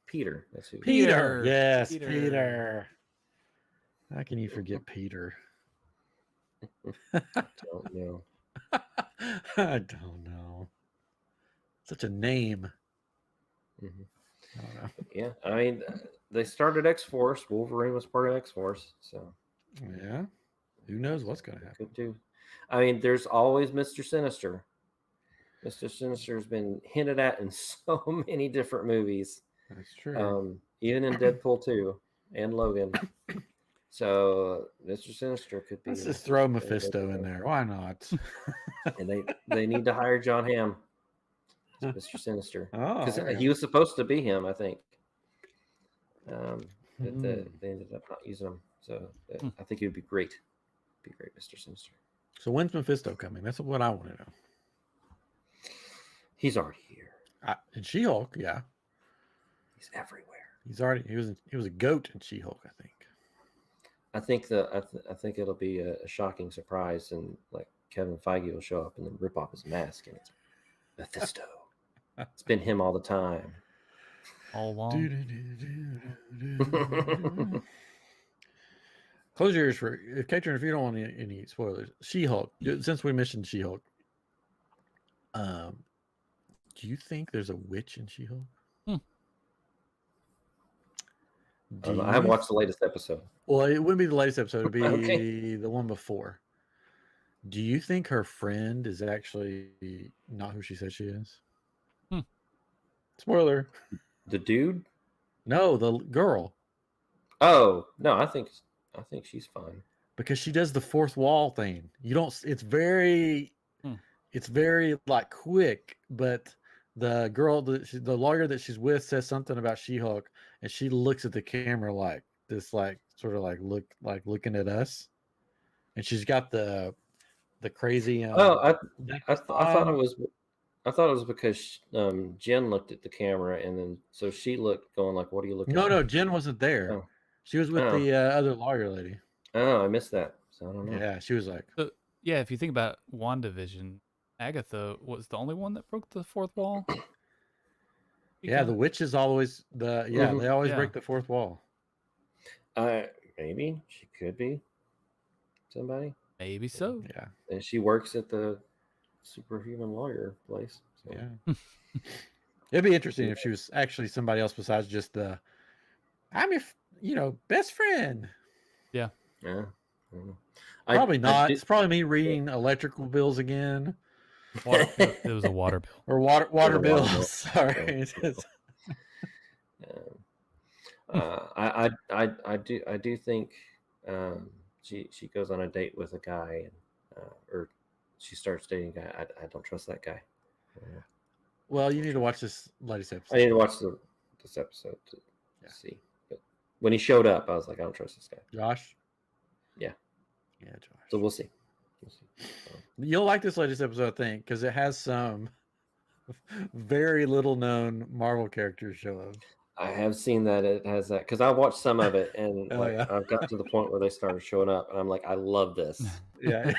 Peter. That's who.
Peter. Yes, Peter. How can you forget Peter?
I don't know.
I don't know. Such a name.
I don't know. Yeah, I mean, they started X-Force. Wolverine was part of X-Force, so
yeah. Who knows what's going to happen?
Could do. I mean, there's always Mr. Sinister. Mr. Sinister's been hinted at in so many different movies.
That's true.
Even in Deadpool 2 and Logan. So Mr. Sinister could be.
Let's just throw Mephisto in there. Why not?
And they need to hire John Hamm, Mr. Sinister, because he was supposed to be him, I think. But they ended up not using him. So I think it would be great. Be great, Mr. Sinister.
So when's Mephisto coming? That's what I want to know.
He's already here.
In She-Hulk, yeah.
He's everywhere.
He was a goat in She-Hulk, I think.
I think I think it'll be a shocking surprise, and like Kevin Feige will show up and then rip off his mask, and it's Mephisto. It's been him all the time.
All along.
Close your ears for Katrin, if you don't want any spoilers. She-Hulk. Since we mentioned She-Hulk, do you think there's a witch in She-Hulk?
I haven't watched the latest episode.
Well, it wouldn't be the latest episode. It'd be
Okay.
the one before. Do you think her friend is actually not who she says she is? Spoiler.
The dude?
No, the girl.
Oh no, I think she's fine.
Because she does the fourth wall thing. You don't. It's very like quick, but the girl, the lawyer that she's with, says something about She-Hulk, and she looks at the camera like this, like sort of like looking at us, and she's got the crazy.
I thought it was. I thought it was because Jen looked at the camera, and then so she looked, going like, "What are you looking at?"
No, Jen wasn't there.
Oh.
She was with the other lawyer lady.
Oh, I missed that. So I don't know.
Yeah, she was like,
yeah. If you think about WandaVision, Agatha was the only one that broke the fourth wall.
Yeah, the witches always they always break the fourth wall.
Maybe she could be somebody.
Maybe so.
Yeah,
and she works at the superhuman lawyer place. So.
Yeah, it'd be interesting if she was actually somebody else besides just I'm your best friend.
Yeah.
Probably not. It's probably me reading electrical bills again.
It was a water bill.
Or water bills. Sorry.
I do think she goes on a date with a guy, and or she starts dating a guy. I don't trust that guy.
Well, you need to watch this latest episode.
I need to watch this episode to see. But when he showed up, I was like, I don't trust this guy.
Josh?
Yeah.
Yeah, Josh.
So we'll see.
You'll like this latest episode, I think, because it has some very little known Marvel characters show up.
I have seen that it has that, because I watched some of it, and I've got to the point where they started showing up, and I'm like, I love this.
Yeah.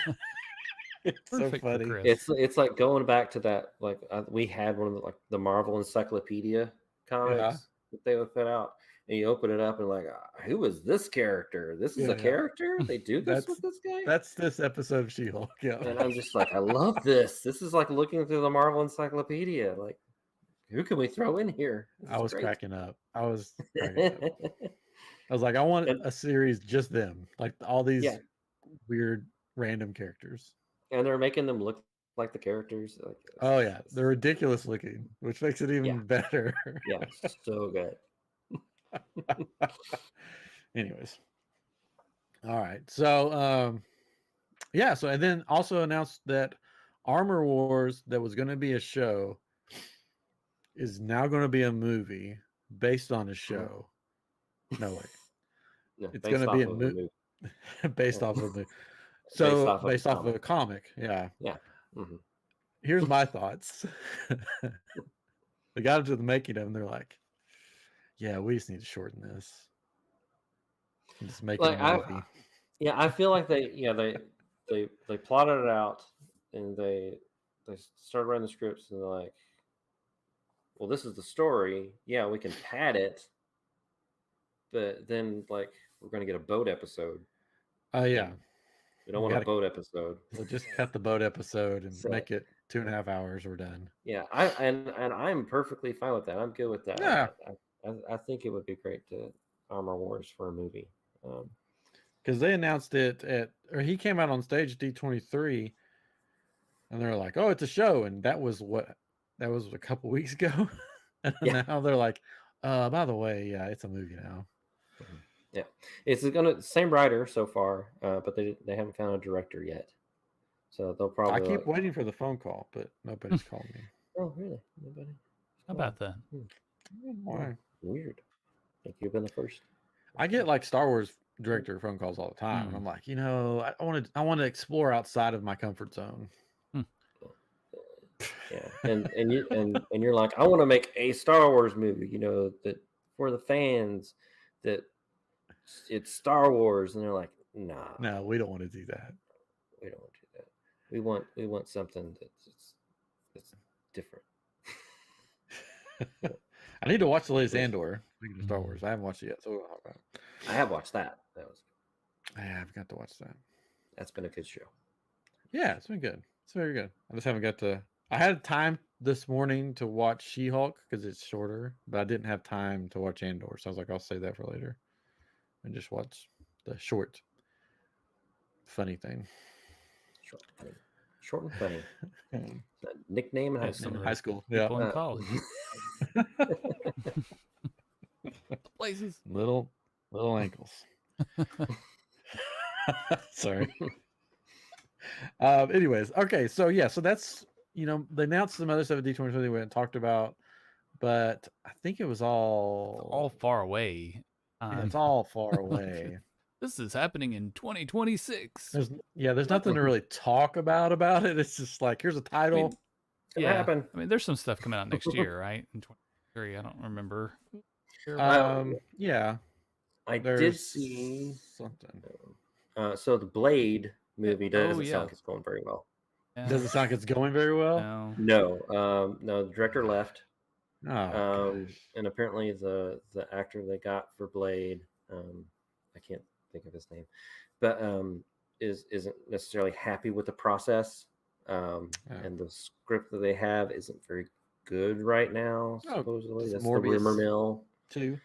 It's so funny.
It's like going back to that, like we had one of the Marvel Encyclopedia comics that they would put out, and you open it up and like, who is this character? This is a character? They do this with this guy?
That's this episode of She-Hulk. Yeah.
And I'm just like, I love this. This is like looking through the Marvel Encyclopedia. Like, who can we throw in here?
I was cracking up. I was like, I want a series just them, like all these weird random characters.
And they're making them look like the characters. Like,
oh yeah, they're ridiculous looking, which makes it even better.
Yeah, so good.
Anyways, all right. So so and then also announced that Armor Wars, that was going to be a show, is now going to be a movie based on a show. No way.
No,
it's going to be a movie based off of a movie. So based off of a comic. Yeah.
Yeah. Mm-hmm.
Here's my thoughts. They got into the making of, and they're like, yeah, we just need to shorten this. Just make it a movie.
I feel like they plotted it out, and they started writing the scripts, and they're like, well, this is the story. Yeah, we can pad it, but then like we're gonna get a boat episode.
Oh yeah.
We don't want a boat episode.
We'll just cut the boat episode and make it 2.5 hours. We're done.
Yeah, I'm perfectly fine with that. I'm good with that.
Yeah.
I think it would be great to Armor Wars for a movie.
Because they announced it or he came out on stage at D23, and they're like, "Oh, it's a show," and that was a couple weeks ago. And now they're like, "By the way, yeah, it's a movie now."
Yeah, it's same writer so far, but they haven't found a director yet. So they'll probably.
I keep waiting for the phone call, but nobody's called me.
Oh, really? Nobody?
How about that?
Why?
Weird. I think you've been the first.
I get like Star Wars director phone calls all the time, and I'm like, I want to explore outside of my comfort zone.
Yeah, and you're like, I want to make a Star Wars movie, that for the fans, that it's Star Wars, and they're like, nah,
No, we don't want to do that.
we don't want to do that. We want something that's different.
I need to watch the latest Andor. Speaking of Star Wars, I haven't watched it yet, so we'll talk about it.
I have watched that.
I've got to watch that.
That's been a good show.
Yeah, it's been good. It's very good. I just haven't got to. I had time this morning to watch She-Hulk because it's shorter, but I didn't have time to watch Andor, so I was like, I'll save that for later and just watch the short, funny thing.
Short and funny. Nickname in high school.
In high school,
People
yeah.
in college. Places.
Little ankles. Sorry. Anyways, okay, so yeah, so that's they announced some other stuff at D23 we went and talked about, but I think it was all
far away.
It's all far away.
This is happening in 2026.
There's nothing to really talk about it. It's just like, here's a title.
Happen.
I mean, there's some stuff coming out next year, right? In 2023, I don't remember.
Yeah.
I did see
something.
So the Blade movie doesn't sound like it's going very well.
Yeah. Doesn't sound like it's going very well?
No. No, the director left.
Oh,
and apparently the actor they got for Blade, I can't think of his name, but isn't necessarily happy with the process. And the script that they have isn't very good right now. Supposedly, that's Morbius, the rumor mill
too.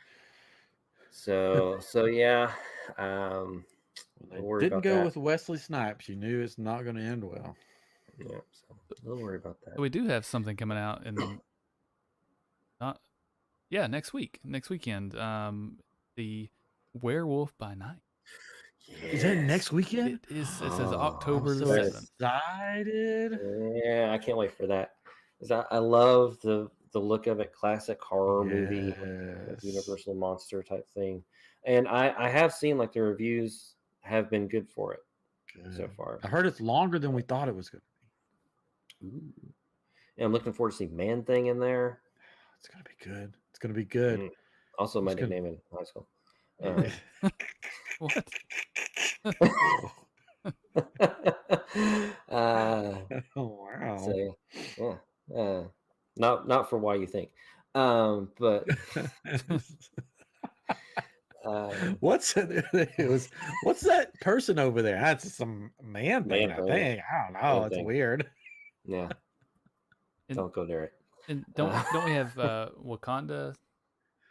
So yeah.
They didn't go with Wesley Snipes. You knew it's not going to end well.
Yeah, so don't worry about that.
We do have something coming out in next weekend. The Werewolf by Night.
Yes. Is that next weekend?
It is. It says October the 7th.
Excited.
Yeah, I can't wait for that. I love the look of it, classic horror movie, Universal monster type thing. And I have seen like the reviews have been good for it so far.
I heard it's longer than we thought it was going to
be. Ooh. And I'm looking forward to see Man Thing in there.
It's going to be good. It's going to be good.
Also, my nickname in high school.
What?
Oh wow!
So, yeah, not for why you think, but
what's that person over there? That's some man thing. I think. I don't know. It's weird.
Yeah. Don't go near it.
And don't we have Wakanda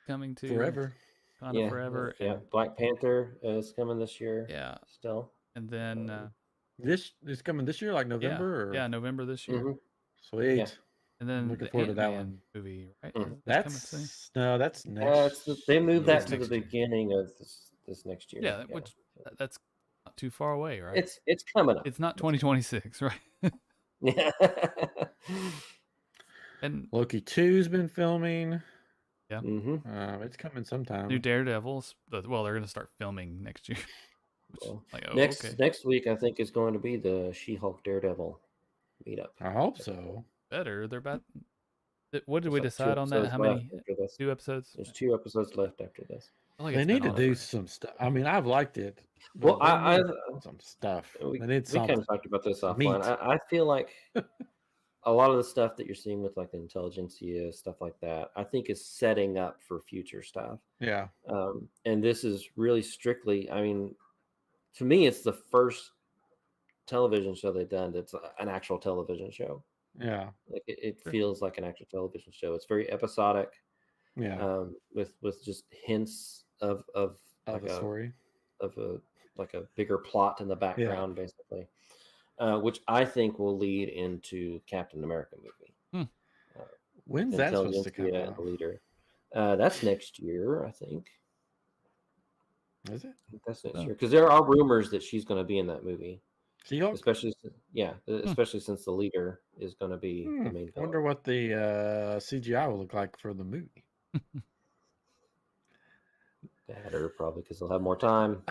coming to
forever?
Wakanda forever.
Yeah. Black Panther is coming this year.
Yeah.
Still.
And then
this is coming this year, like November.
Yeah, November this year.
Mm-hmm. Sweet. Yeah.
And then
looking forward to that one
movie, right?
Mm-hmm. That's next.
They moved that to the beginning of this next year.
Yeah, which that's not too far away, right?
It's coming up.
It's not 2026, right?
Yeah.
And
Loki 2's been filming.
Yeah.
Mm-hmm.
It's coming sometime.
New Daredevils. Well, they're going to start filming next year.
Next week, I think, is going to be the She-Hulk Daredevil meetup.
I hope so.
Better. They're about. What did we decide on that? How many? 2 episodes?
There's 2 episodes left after this.
They need to do some stuff. I mean, I've liked it.
Well, I
some stuff.
We kind of talked about this offline. I feel like a lot of the stuff that you're seeing with like the intelligentsia, stuff like that, I think is setting up for future stuff.
Yeah.
And this is really strictly, I mean, to me, it's the first television show they've done that's an actual television show.
Yeah.
Like it feels like an actual television show. It's very episodic.
Yeah.
With just hints of like
a story,
of a bigger plot in the background, basically, which I think will lead into Captain America movie.
When's that supposed to come out?
The leader. That's next year, I think.
Is it?
That's next year because there are rumors that she's going to be in that movie.
She-Hulk?
Especially since the leader is going to be the main villain.
I wonder what the CGI will look like for the movie.
Better, probably, because they'll have more time.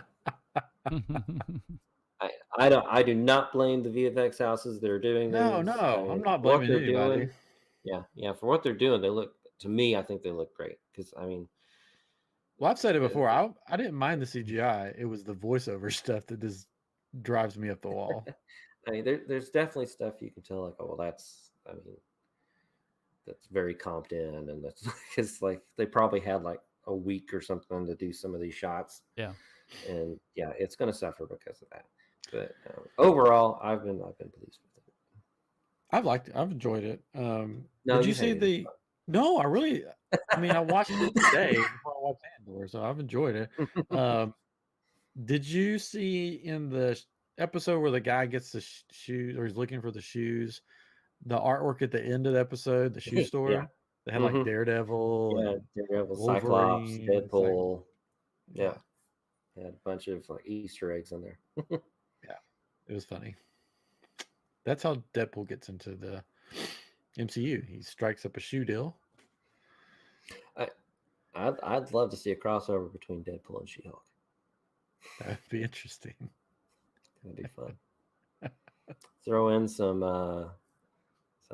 I do not blame the VFX houses that are doing this.
No, I'm not blaming anybody.
Yeah, for what they're doing, they look, to me, I think they look great. Because I mean,
Well, I've said it before. I didn't mind the CGI. It was the voiceover stuff that just drives me up the wall.
I mean, there's definitely stuff you can tell, like, oh, well, that's very comped in, and that's because like they probably had like a week or something to do some of these shots.
Yeah,
and yeah, it's going to suffer because of that. But overall, I've been pleased with it.
I've enjoyed it.
No,
did you
you
see
hated
the? No, I really. I mean, I watched it today before I watched Andor, so I've enjoyed it. Did you see in the episode where the guy gets the shoes, or he's looking for the shoes, the artwork at the end of the episode, the shoe store?
Yeah.
They had like Daredevil,
Yeah,
and
Daredevil,
Wolverine,
Cyclops, Deadpool.
Yeah.
Had a bunch of like Easter eggs in there.
Yeah, it was funny. That's how Deadpool gets into the MCU. He strikes up a shoe deal.
I'd love to see a crossover between Deadpool and She-Hulk.
That'd be interesting.
That'd be fun. Throw in some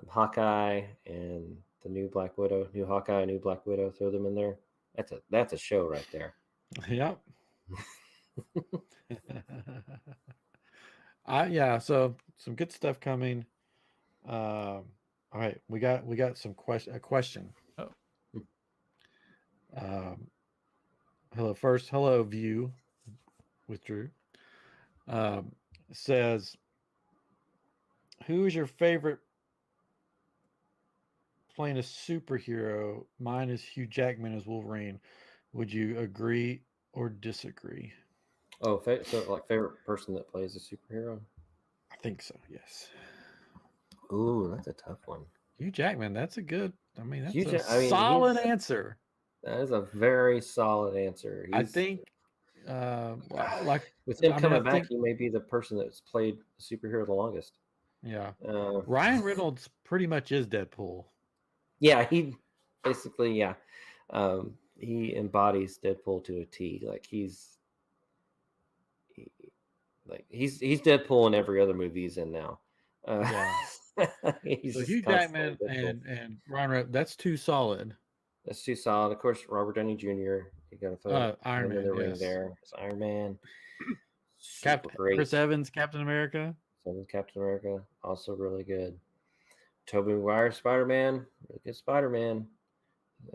Hawkeye and the new Black Widow, new Hawkeye, new Black Widow. Throw them in there. That's a show right there.
Yep. Yeah, so some good stuff coming. All right, we got some a question.
Oh.
Hello view with Drew. Says, who is your favorite playing a superhero? Mine is Hugh Jackman as Wolverine. Would you agree or disagree?
Oh, so like favorite person that plays a superhero?
I think so, yes.
Ooh, that's a tough one.
Hugh Jackman, that's a good, that's
Hugh
a solid answer.
That is a very solid answer.
I think, like
with him coming back, he may be the person that's played a superhero the longest.
Yeah. Ryan Reynolds pretty much is Deadpool. Yeah,
he basically, he embodies Deadpool to a T. Like he's Deadpool in every other movie he's in now.
Yeah. So Hugh Jackman and Ryan Reynolds, that's too solid.
That's too solid. Of course, Robert Downey Jr. You got to throw
Iron Man
in the ring there. It's Iron Man.
Great. Chris Evans, Captain America.
Captain America, also really good. Tobey Maguire, Spider-Man, really good Spider-Man,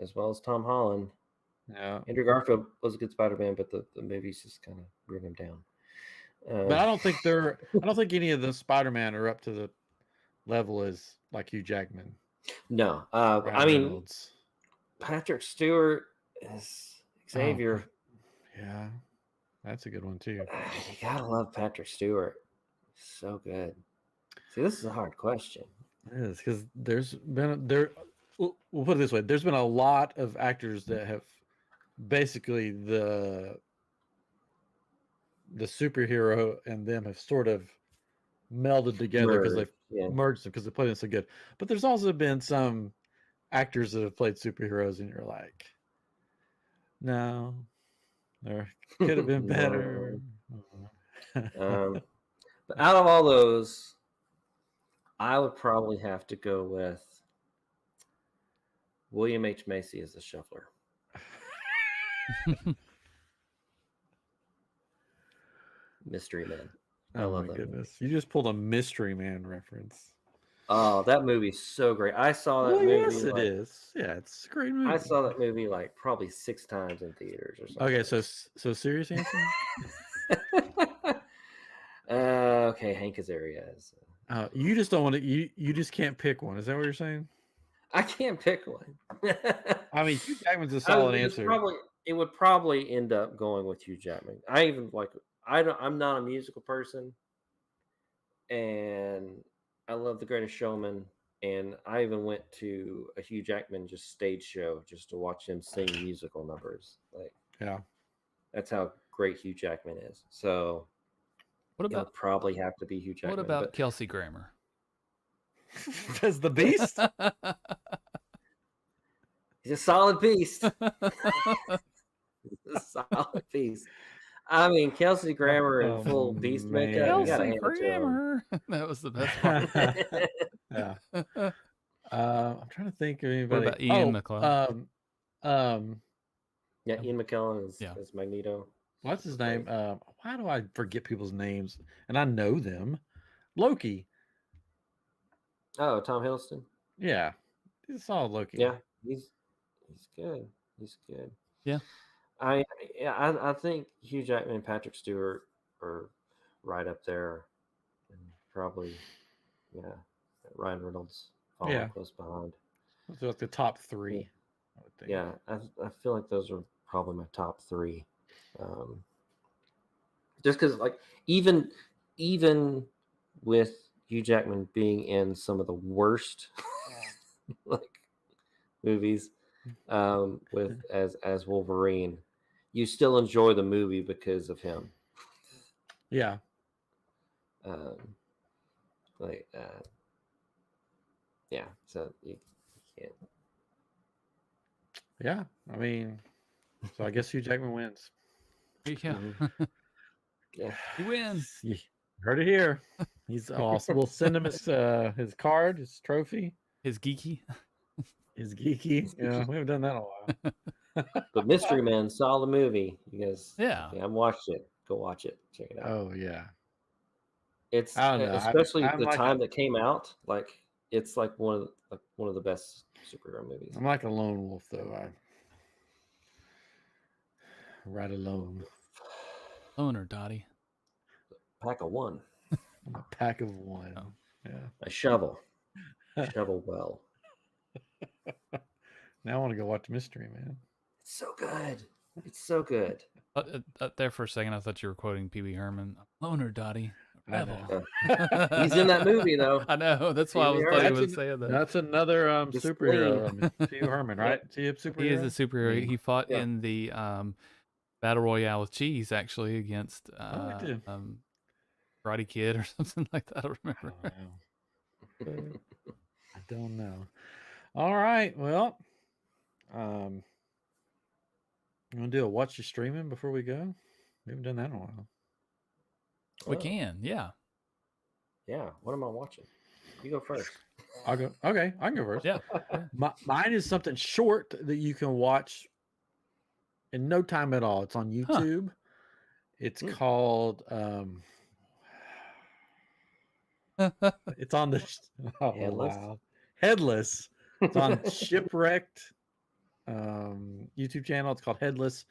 as well as Tom Holland.
Yeah.
Andrew Garfield was a good Spider-Man, but the movies just kind of bring him down.
But I don't think any of the Spider-Man are up to the level as like Hugh Jackman.
No, I mean, Patrick Stewart is Xavier.
Yeah, that's a good one too.
You gotta love Patrick Stewart. So good. See, this is a hard question.
It is, because we'll put it this way: there's been a lot of actors that have basically the superhero and them have sort of melded together because they've merged them because they played them so good. But there's also been some actors that have played superheroes, and you're like, no, there could have been better.
But out of all those, I would probably have to go with William H. Macy as the Shuffler. Mystery Man. I love that movie.
You just pulled a Mystery Man reference.
Oh, that movie's so great. I saw that movie.
Yes, it is. Yeah, it's a great movie.
I saw that movie like probably 6 times in theaters or something.
Okay, so serious answer?
Okay, Hank Azaria is.
You just don't want to. You just can't pick one. Is that what you're saying?
I can't pick one.
I mean, Hugh Jackman's a solid answer.
It would probably end up going with Hugh Jackman. I'm not a musical person, and I love The Greatest Showman, and I even went to a Hugh Jackman just stage show just to watch him sing musical numbers. That's how great Hugh Jackman is. So,
what about
probably have to be Hugh Jackman?
What about Kelsey Grammer?
As the Beast?
He's a solid beast. He's a solid beast. I mean, Kelsey Grammer in full beast makeup.
Kelsey Grammer. That was the best part.
Yeah. I'm trying to think of anybody.
What about Ian McClellan?
Yeah, Ian McKellen
Yeah.
is Magneto.
What's his
Great.
name? Why do I forget people's names? And I know them. Loki.
Oh, Tom Hiddleston.
Yeah, he's a solid Loki.
Yeah, he's good. He's good.
Yeah.
I think Hugh Jackman and Patrick Stewart are right up there, and probably Ryan Reynolds following close behind.
So it's the top three, I would think.
Yeah, I feel like those are probably my top three. Just because, like, even with Hugh Jackman being in some of the worst like movies with as Wolverine, you still enjoy the movie because of him.
Yeah.
Yeah, so you can't.
Yeah, I mean, so I guess Hugh Jackman wins.
There you go.
Mhm. Yeah,
You win.
You heard it here. He's awesome. We'll send him his card, his trophy,
His geeky.
his geeky. Yeah, we haven't done that in a while.
but Mystery Man saw the movie. You guys,
Yeah.
I watched it. Go watch it. Check it out.
Oh yeah.
It's
I don't know.
especially
I'm
the
like
time that came out. Like it's like one of the best superhero movies.
I'm like a lone wolf though. I ride alone.
Owner, Dottie.
Pack of one.
I'm a pack of one.
Oh.
Yeah.
A shovel. Shovel well.
Now I want to go watch Mystery Man.
It's so good. It's so good.
There for a second, I thought you were quoting Pee Wee Herman. Owner, Dottie.
I
Rebel.
know.
He's in that movie though.
I know. That's why I
Pee-wee
thought he
Herman.
was saying that.
That's another
The
superhero.
spleen.
Pee Wee Herman, right? Is he a superhero?
He is a superhero. He fought
Yeah.
in the Battle Royale with Cheese, actually, against
he did.
Karate Kid or something like that. I don't remember.
I don't know. All right. Well, you want to do a watch your streaming before we go? We haven't done that in a while.
We can, yeah.
Yeah. What am I watching? You go first.
I'll go. Okay, I can go first.
Yeah.
Mine is something short that you can watch in no time at all. It's on YouTube. It's called it's on the
Headless?
wow. Headless. It's on Shipwrecked YouTube channel. It's called Headless.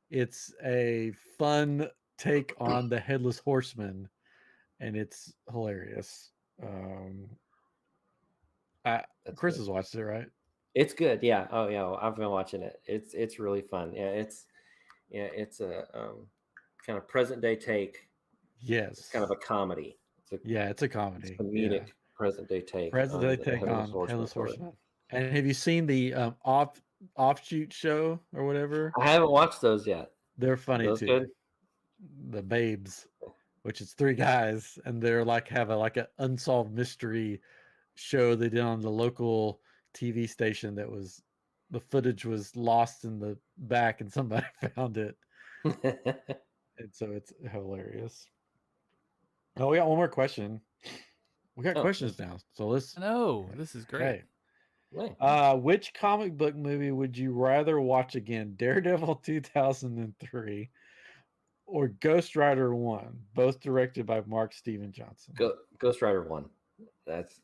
It's a fun take on the Headless Horseman, and it's hilarious. Chris
good.
has watched it, right?
It's good. Yeah. Oh yeah. I've been watching it. It's really fun. Yeah. It's a kind of present day take.
Yes.
It's kind of a comedy.
It's a comedy.
It's comedic present day take.
Present day take on Headless Horseman. And have you seen the offshoot show or whatever?
I haven't watched those yet.
They're funny
Those
too.
good?
The Babes, which is 3 guys, and they're like have a unsolved mystery show they did on the local TV station. That was the footage was lost in the back, and somebody found it, and so it's hilarious. Oh, we got one more question. We got questions now, so let's.
No, this is great.
Which comic book movie would you rather watch again? Daredevil 2003 or Ghost Rider 1, both directed by Mark Steven Johnson?
Ghost Rider 1. That's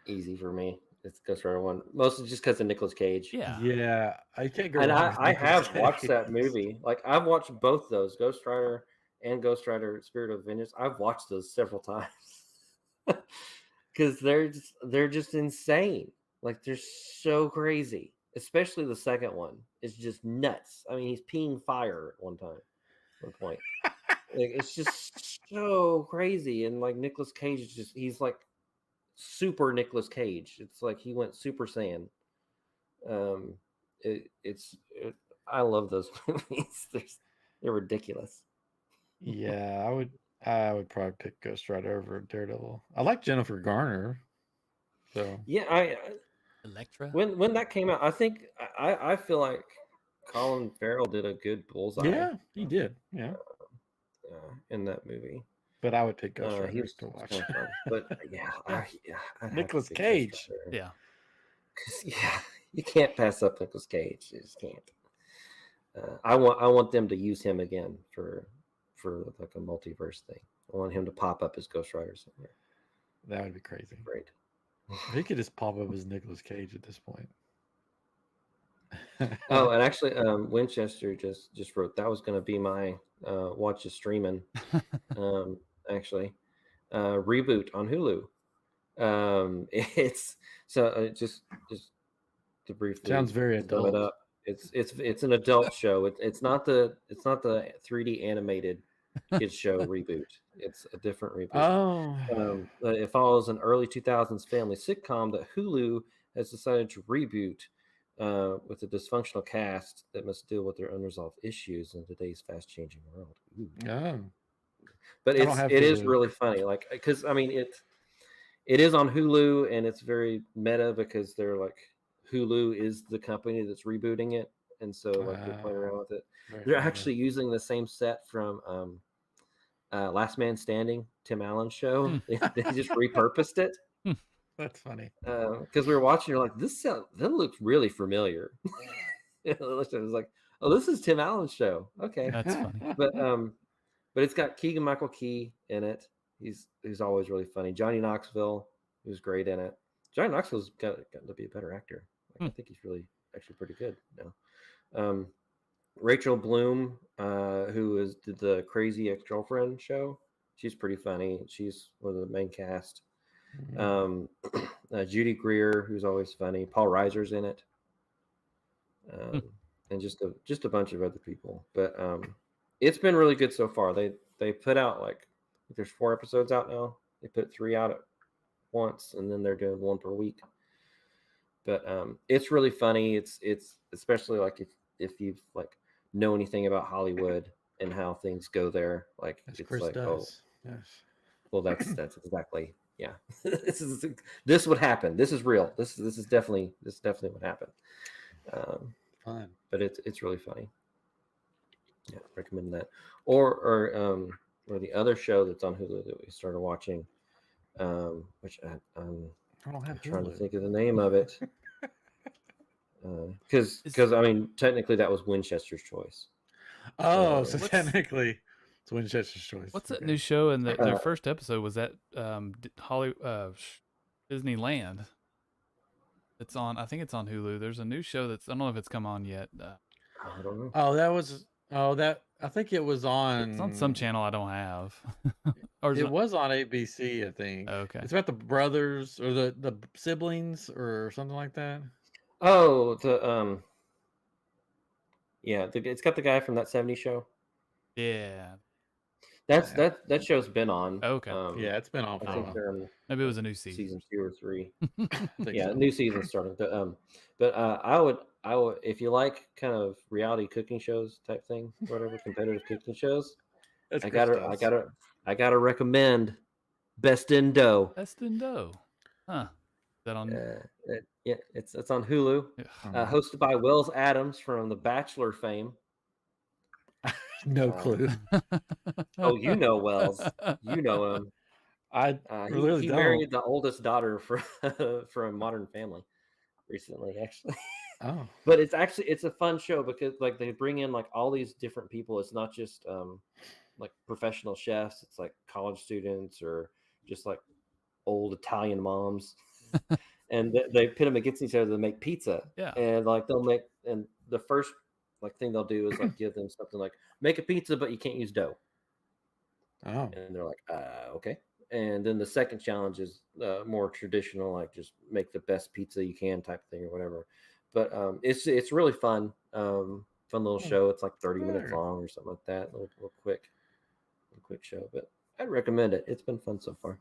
easy for me. It's Ghost Rider 1, mostly just because of Nicolas Cage.
Yeah, I can't go.
And
wrong
I
with
have
Nicolas
watched
Cage.
that movie. Like I've watched both those, Ghost Rider and Ghost Rider Spirit of Vengeance. I've watched those several times because they're just insane. Like they're so crazy. Especially the second one. It's just nuts. I mean, he's peeing fire at one point. Like, it's just so crazy. And like Nicolas Cage is he's like super Nicolas Cage. It's like he went Super Saiyan. I love those movies. They're ridiculous.
Yeah, I would probably pick Ghost Rider over Daredevil. I like Jennifer Garner. So
yeah,
Elektra.
When that came out, I think I feel like Colin Farrell did a good bullseye.
Yeah, he did. Yeah,
in that movie.
But I would pick Ghost Rider
He was
to watch.
kind of fun. But yeah,
Nicolas Cage.
Yeah,
yeah, you can't pass up Nicolas Cage. You just can't. I want them to use him again for like a multiverse thing. I want him to pop up as Ghost Rider somewhere.
That would be crazy.
Great.
He could just pop up as Nicolas Cage at this point.
Oh, and actually, Winchester just wrote that was going to be my watch a streaming. Actually, reboot on Hulu. It's so just to briefly
Sounds very
sum it
adult.
up. It's an adult show. It's not the 3D animated kids show reboot. It's a different reboot.
Oh,
It follows an early 2000s family sitcom that Hulu has decided to reboot with a dysfunctional cast that must deal with their unresolved issues in today's fast-changing world. Ooh.
oh.
But
I don't have
it is
Hulu.
really funny, like because I mean it is on Hulu and it's very meta because they're like Hulu is the company that's rebooting it, and so like they're playing around with it. They're actually using the same set from Last Man Standing, Tim Allen's show. They just repurposed it.
That's funny.
Because we were watching, you're like, that looks really familiar. It was like, oh, this is Tim Allen's show. Okay,
That's funny.
But it's got Keegan Michael Key in it. He's always really funny. Johnny Knoxville, who's great in it. Johnny Knoxville's got to be a better actor. Like, I think he's really actually pretty good now. Rachel Bloom, who did the Crazy Ex-Girlfriend show, she's pretty funny. She's one of the main cast. Judy Greer, who's always funny. Paul Reiser's in it, and just a bunch of other people. But it's been really good so far. They put out like there's 4 episodes out now. They put 3 out at once, and then they're doing 1 per week. But it's really funny. It's especially like if you've like know anything about Hollywood and how things go there, like
As
it's
Chris
like
does. Yes.
well that's exactly this would happen. This is real. This is definitely what happened.
Fun.
But it's really funny. Yeah, recommend that. Or the other show that's on Hulu that we started watching, which I'm trying to think of the name of it. Because I mean technically that was Winchester's choice.
Oh, so technically it's Winchester's choice.
What's that new show? And their first episode was that Disneyland. It's on. I think it's on Hulu. There's a new show that's. I don't know if it's come on yet.
I don't know.
Oh, that was. Oh, that. I think it was on.
It's on some channel I don't have.
Or it was on ABC, I think.
Okay.
It's about the brothers or the siblings or something like that.
Oh, it's got the guy from that '70s show.
Yeah.
That show's been on.
Okay.
Yeah, it's been on for a while.
Maybe it was a new season.
Season 2 or 3.
Yeah,
new season started. But I would if you like kind of reality cooking shows type thing, whatever competitive cooking shows. I gotta recommend Best in Dough.
Best in Dough. Huh. Is that on?
Yeah, it's on Hulu. Hosted by Wells Adams from The Bachelor fame.
No clue.
Oh, you know Wells. You know him. He married the oldest daughter from Modern Family recently, actually.
Oh,
but it's a fun show because like they bring in like all these different people. It's not just like professional chefs. It's like college students or just like old Italian moms, and they pit them against each other to make pizza.
Yeah,
and like and the first like thing they'll do is like give them something like make a pizza, but you can't use dough.
Oh,
and they're like, okay. And then the second challenge is more traditional, like just make the best pizza you can type thing or whatever. But it's really fun. Fun little show. It's like 30 minutes long or something like that. A little quick show. But I'd recommend it. It's been fun so far.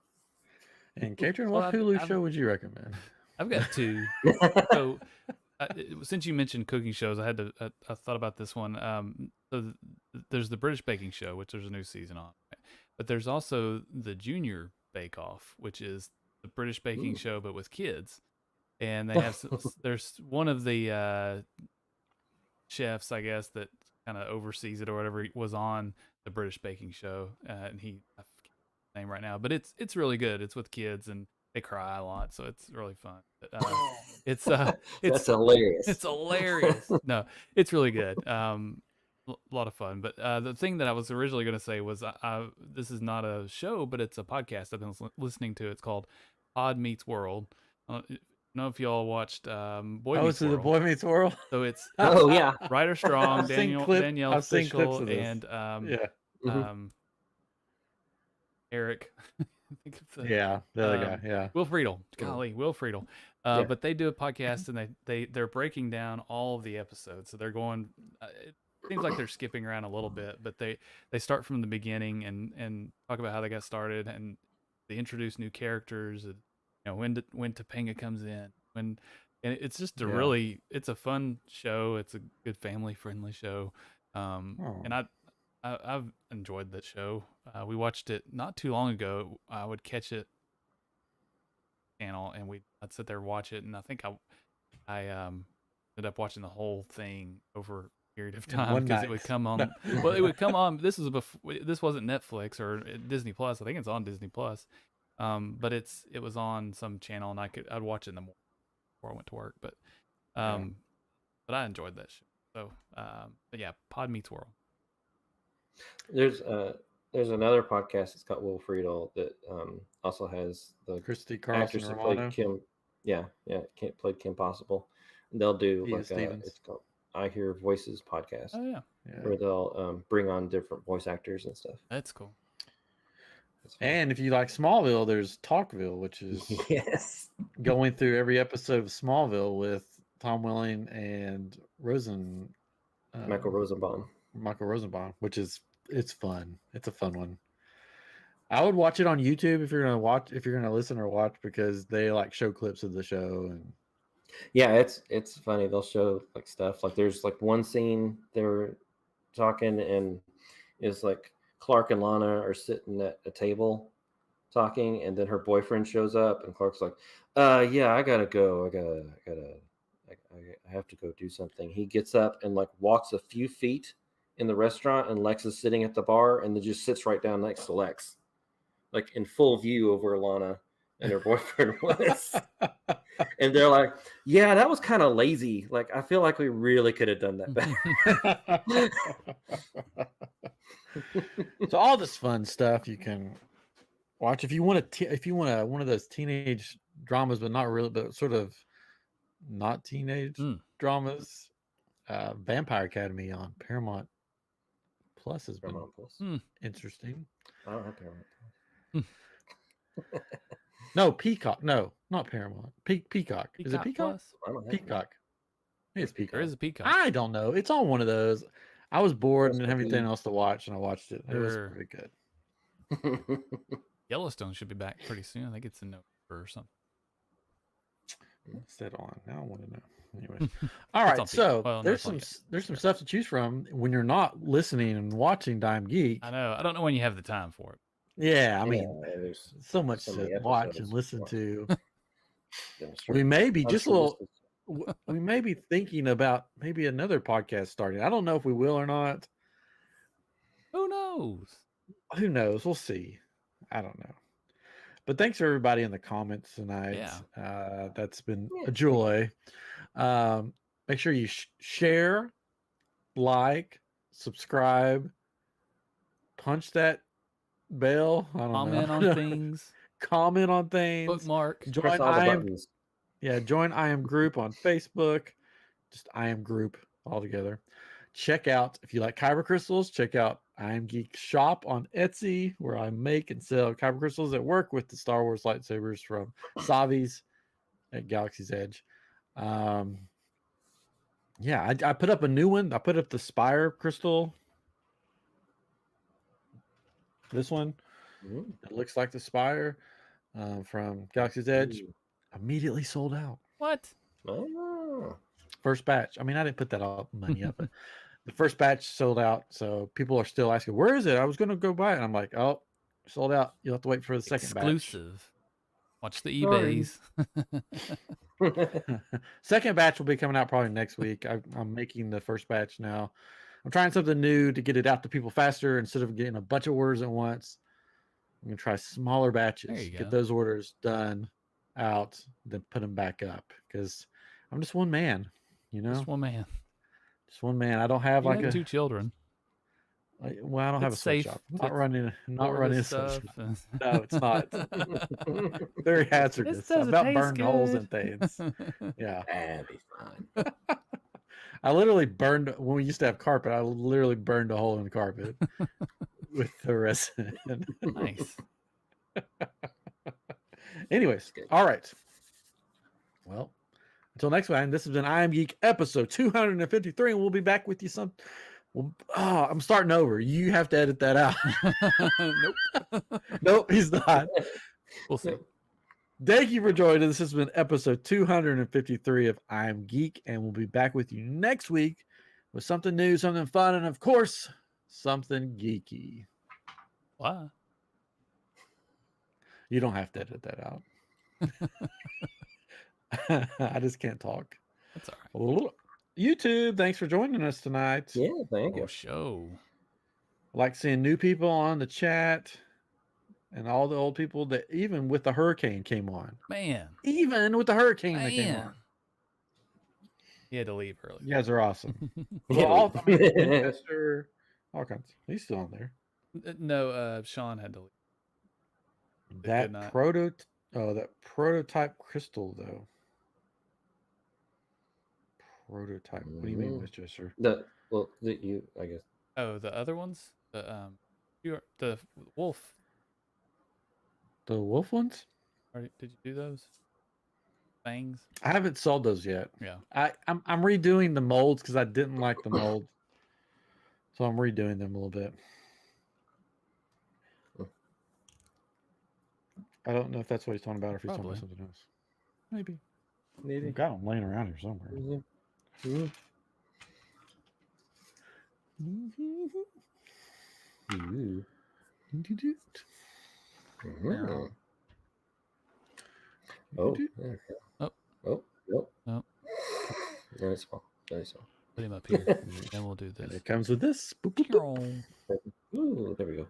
And Katrin, what Hulu show would you recommend?
I've got 2. So since you mentioned cooking shows, I thought about this one. So there's the British Baking Show, which there's a new season on. But there's also the Junior Bake Off, which is the British Baking Show, but with kids. And they have there's one of the chefs, I guess, that kind of oversees it or whatever was on the British Baking Show, and I forget his name right now, but it's really good. It's with kids, and they cry a lot, so it's really fun. But, it's
That's
it's
hilarious.
it's hilarious. No, it's really good. A lot of fun. But the thing that I was originally going to say was, this is not a show, but it's a podcast I've been listening to. It's called Pod Meets World. I don't know if y'all watched Boy
Oh,
Meets
is it the
World.
Boy Meets World?
So it's
Oh yeah.
Ryder Strong,
I've seen
Danielle
I've seen clips
Fishel,
of this.
and
Yeah.
Mhm.
Eric. I think it's
Yeah, the other guy. Yeah.
Will Friedle. Golly, Will Friedle.
Yeah.
But they do a podcast and they're breaking down all of the episodes. So they're going. It seems like they're skipping around a little bit, but they start from the beginning and talk about how they got started, and they introduce new characters. And, when Topanga comes in, and it's just it's a fun show. It's a good family friendly show, and I've enjoyed that show. We watched it not too long ago. I would catch it channel, and I'd sit there and watch it, and I think I ended up watching the whole thing over a period of time because it would come on. Well, it would come on. This wasn't Netflix or Disney Plus. I think it's on Disney Plus, but it was on some channel, and I'd watch it in the morning before I went to work. But but I enjoyed that show. So but yeah, Pod Meets World.
There's another podcast. It's called Will Friedle that also has the
Christy
actress
Carlson
that played
Romano.
Kim. Yeah, played Kim Possible. And they'll do
Thea
like
Stevens.
it's called I Hear Voices podcast,
Oh yeah,
where they'll bring on different voice actors and stuff.
that's cool.
And if you like Smallville, there's Talkville, which is
yes,
going through every episode of Smallville with Tom Welling and
Michael Rosenbaum.
Michael Rosenbaum, it's fun. It's a fun one. I would watch it on YouTube if you're gonna listen or watch, because they like show clips of the show. And
yeah, it's funny. They'll show like stuff. Like there's like one scene they were talking, and it's like Clark and Lana are sitting at a table talking, and then her boyfriend shows up, and Clark's like, yeah, I gotta go. I have to go do something. He gets up and like walks a few feet in the restaurant, and Lex is sitting at the bar, and then just sits right down next to Lex, like in full view of where Lana and her boyfriend was. And they're like, yeah, that was kind of lazy. Like, I feel like we really could have done that better.
So all this fun stuff you can watch if you want one of those teenage dramas, but not really, but sort of not teenage dramas. Vampire Academy on Paramount Plus has been interesting.
I don't have Paramount
Plus. No, Peacock. No, not Paramount. Peacock. Is it Peacock? Peacock. It's Peacock.
There is a Peacock.
I don't know. It's on one of those. I was bored and didn't have anything else to watch, and I watched it. It was pretty good.
Yellowstone should be back pretty soon. I think it's in November or something.
What's that on? Now I want to know. Anyway, all right. So there's some stuff to choose from when you're not listening and watching iamGEEK.
I know. I don't know when you have the time for it.
Yeah, I mean, there's so much to watch and listen to. We may be just a little. We may be thinking about maybe another podcast starting. I don't know if we will or not.
Who knows?
Who knows? We'll see. I don't know. But thanks for everybody in the comments tonight.
Yeah.
That's been a joy. Make sure you share, like, subscribe, punch that bell. I don't
Comment
know.
on things.
Comment on things.
Bookmark.
Press all the buttons.
Yeah, join iamGroup on Facebook. Just iamGroup all together. Check out, if you like kyber crystals, check out iamGEEK shop on Etsy, where I make and sell kyber crystals that work with the Star Wars lightsabers from Savi's at Galaxy's Edge. Yeah, I put up a new one. I put up the Spire crystal. This one. It looks like the Spire from Galaxy's Edge. Immediately sold out.
What?
Oh.
First batch. I mean, I didn't put that all money up, but the first batch sold out. So people are still asking, where is it? I was going to go buy it. And I'm like, oh, sold out. You'll have to wait for the second
Exclusive. Watch the eBays.
Second batch will be coming out probably next week. I'm making the first batch now. I'm trying something new to get it out to people faster instead of getting a bunch of orders at once. I'm going to try smaller batches, get those orders done out than put them back up because I'm just one man,
Just one man.
just one man. I don't have
You
like
had 2 children.
well, I don't have a
It's safe
sweatshop. I'm
to
not running a
stuff.
sweatshop. No, it's not. Very hazardous.
This doesn't
About
taste
burned holes and
good.
things. Yeah.
That'd be fine.
I literally burned when we used to have carpet. I literally burned a hole in the carpet with the resin.
Nice.
Anyways, all right. Well, until next time, this has been I Am Geek episode 253, and we'll be back with you some. Well, I'm starting over. You have to edit that out.
Nope.
Nope, he's not.
We'll see.
Thank you for joining. This has been episode 253 of I Am Geek, and we'll be back with you next week with something new, something fun, and of course, something geeky.
Wow.
You don't have to edit that out. I just can't talk.
That's all right.
YouTube, thanks for joining us tonight.
Yeah, thank
Oh,
you.
show.
I like seeing new people on the chat and all the old people that even with the hurricane came on.
Man.
Even with the hurricane that came on.
He had to leave early.
You guys are awesome.
Yeah,
Well, Winchester, all kinds. He's still on there.
No, Sean had to leave. They could not.
That prototype crystal though. Prototype. What do you mean, Winchester?
I guess.
Oh, the other ones? The wolf.
The wolf ones?
Did you do those? Fangs?
I haven't sold those yet.
Yeah.
I'm redoing the molds because I didn't like the mold. So I'm redoing them a little bit. I don't know if that's what he's talking about or if he's talking about something else. Maybe. I've got them laying around here somewhere.
Mm-hmm. Mm-hmm. Oh. Nice one.
Put him up here. Then we'll do this.
And it comes with this. Boop, boop, boop.
Ooh, there we go.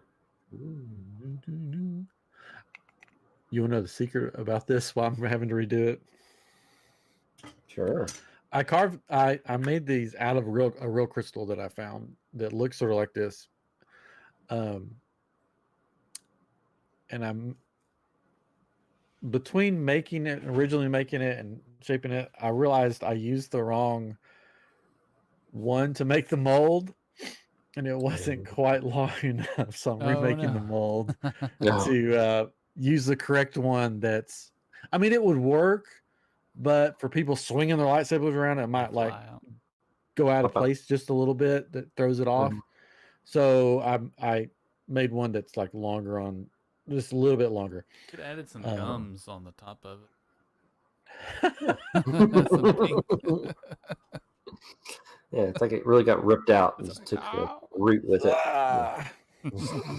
You want to know the secret about this while I'm having to redo it?
Sure.
I made these out of a real crystal that I found that looks sort of like this. And I'm between originally making it and shaping it, I realized I used the wrong one to make the mold, and it wasn't quite long enough. So I'm remaking the mold to use the correct one. It would work, but for people swinging their lightsabers around, it might go out of place just a little bit. That throws it off. So I made one that's like longer on, just a little bit longer.
Could have added some gums on the top of it.
Yeah, it's like it really got ripped out and just took the root with it.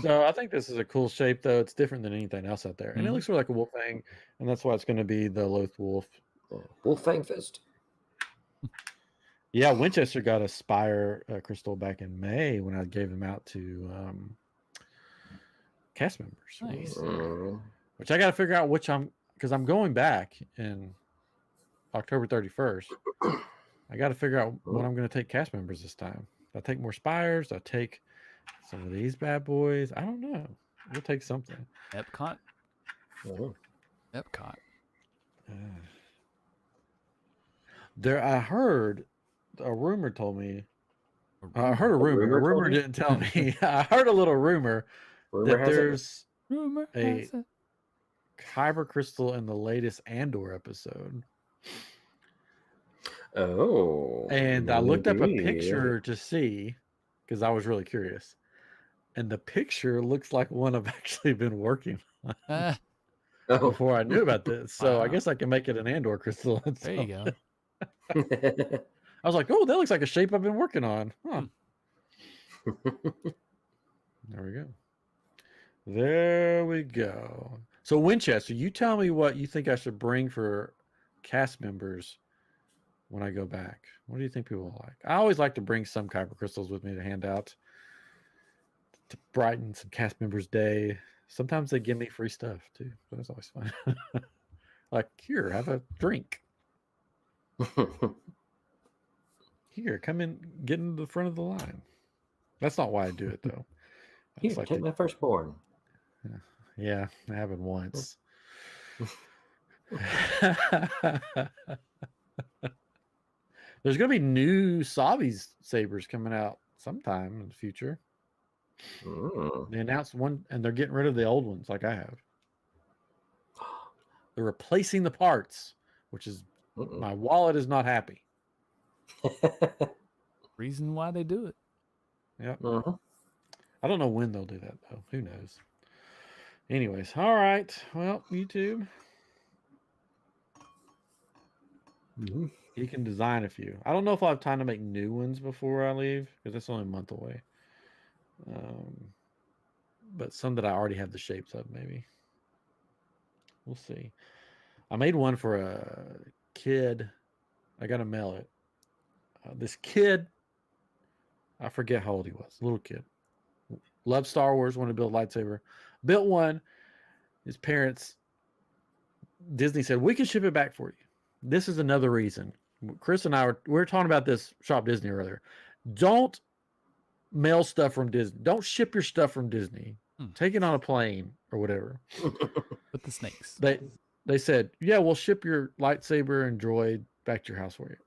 So I think this is a cool shape, though. It's different than anything else out there, and it looks sort of like a wolf fang, and that's why it's going to be the Loth Wolf.
Wolf Fang Fist.
Yeah, Winchester got a Spire crystal back in May when I gave them out to cast members.
Nice.
Which I got to figure out because I'm going back in October 31st. I got to figure out what I'm going to take cast members this time. I take more Spires. I take some of these bad boys. I don't know. We'll take something.
Epcot. Epcot.
I heard a rumor told me. I heard a rumor. A rumor didn't tell me. I heard a little rumor that there's a Kyber crystal in the latest Andor episode.
Oh.
And I looked up a picture to see because I was really curious. And the picture looks like one I've actually been working on before I knew about this. So I guess I can make it an Andor crystal.
There you go.
I was like, oh, that looks like a shape I've been working on. Huh. There we go. There we go. So Winchester, you tell me what you think I should bring for cast members when I go back. What do you think people will like? I always like to bring some Kyber crystals with me to hand out to brighten some cast members' day. Sometimes they give me free stuff too. So that's always fun. I Like, here, have a drink. Here, come in, get into the front of the line. That's not why I do it though.
Here,
It's like
take my firstborn.
Yeah, it happened once. There's gonna be new Savi's sabers coming out sometime in the future. They announced one, and they're getting rid of the old ones, like I have. They're replacing the parts, which is my wallet is not happy.
Reason why they do it.
Yep. I don't know when they'll do that though. Who knows? Anyways, all right. Well, YouTube. You can design a few. I don't know if I'll have time to make new ones before I leave because that's only a month away. But some that I already have the shapes of, maybe. We'll see. I made one for a kid. I got to mail it. This kid, I forget how old he was. Little kid. Loved Star Wars, wanted to build a lightsaber. Built one. His parents, Disney said, we can ship it back for you. This is another reason. Chris and I we were talking about this Shop Disney earlier. Don't mail stuff from Disney. Don't ship your stuff from Disney. Take it on a plane or whatever.
With the snakes.
They said, yeah, we'll ship your lightsaber and droid back to your house for you.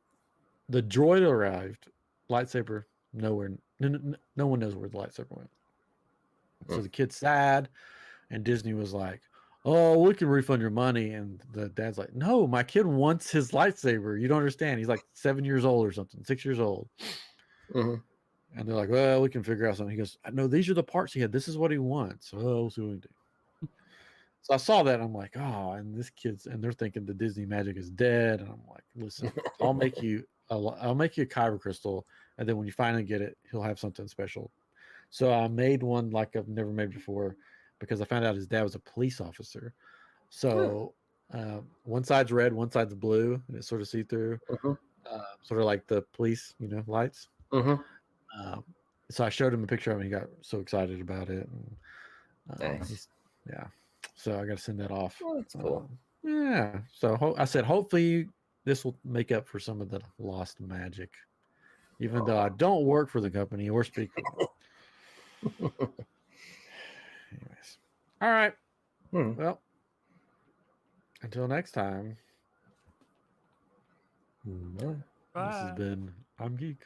The droid arrived. Lightsaber, nowhere. No one knows where the lightsaber went. So the kid's sad. And Disney was like, oh, we can refund your money. And the dad's like, no, my kid wants his lightsaber. You don't understand. He's like 7 years old or something, 6 years old. And they're like, well, we can figure out something. He goes, no, these are the parts he had. This is what he wants. Oh, we'll see what we can do. So I saw that. And I'm like, oh, and this kid's, and they're thinking the Disney magic is dead. And I'm like, listen, I'll make you a kyber crystal. And then when you finally get it, he'll have something special. So I made one like I've never made before because I found out his dad was a police officer. So one side's red, one side's blue, and it's sort of see-through, sort of like the police, lights. So I showed him a picture of it. He got so excited about it. And,
nice.
Yeah. So I got to send that off.
Oh, that's cool.
Yeah. So I said, hopefully this will make up for some of the lost magic, even though I don't work for the company or speak for them. Anyways. All right. Well, until next time.
Bye.
This has been iamGEEK.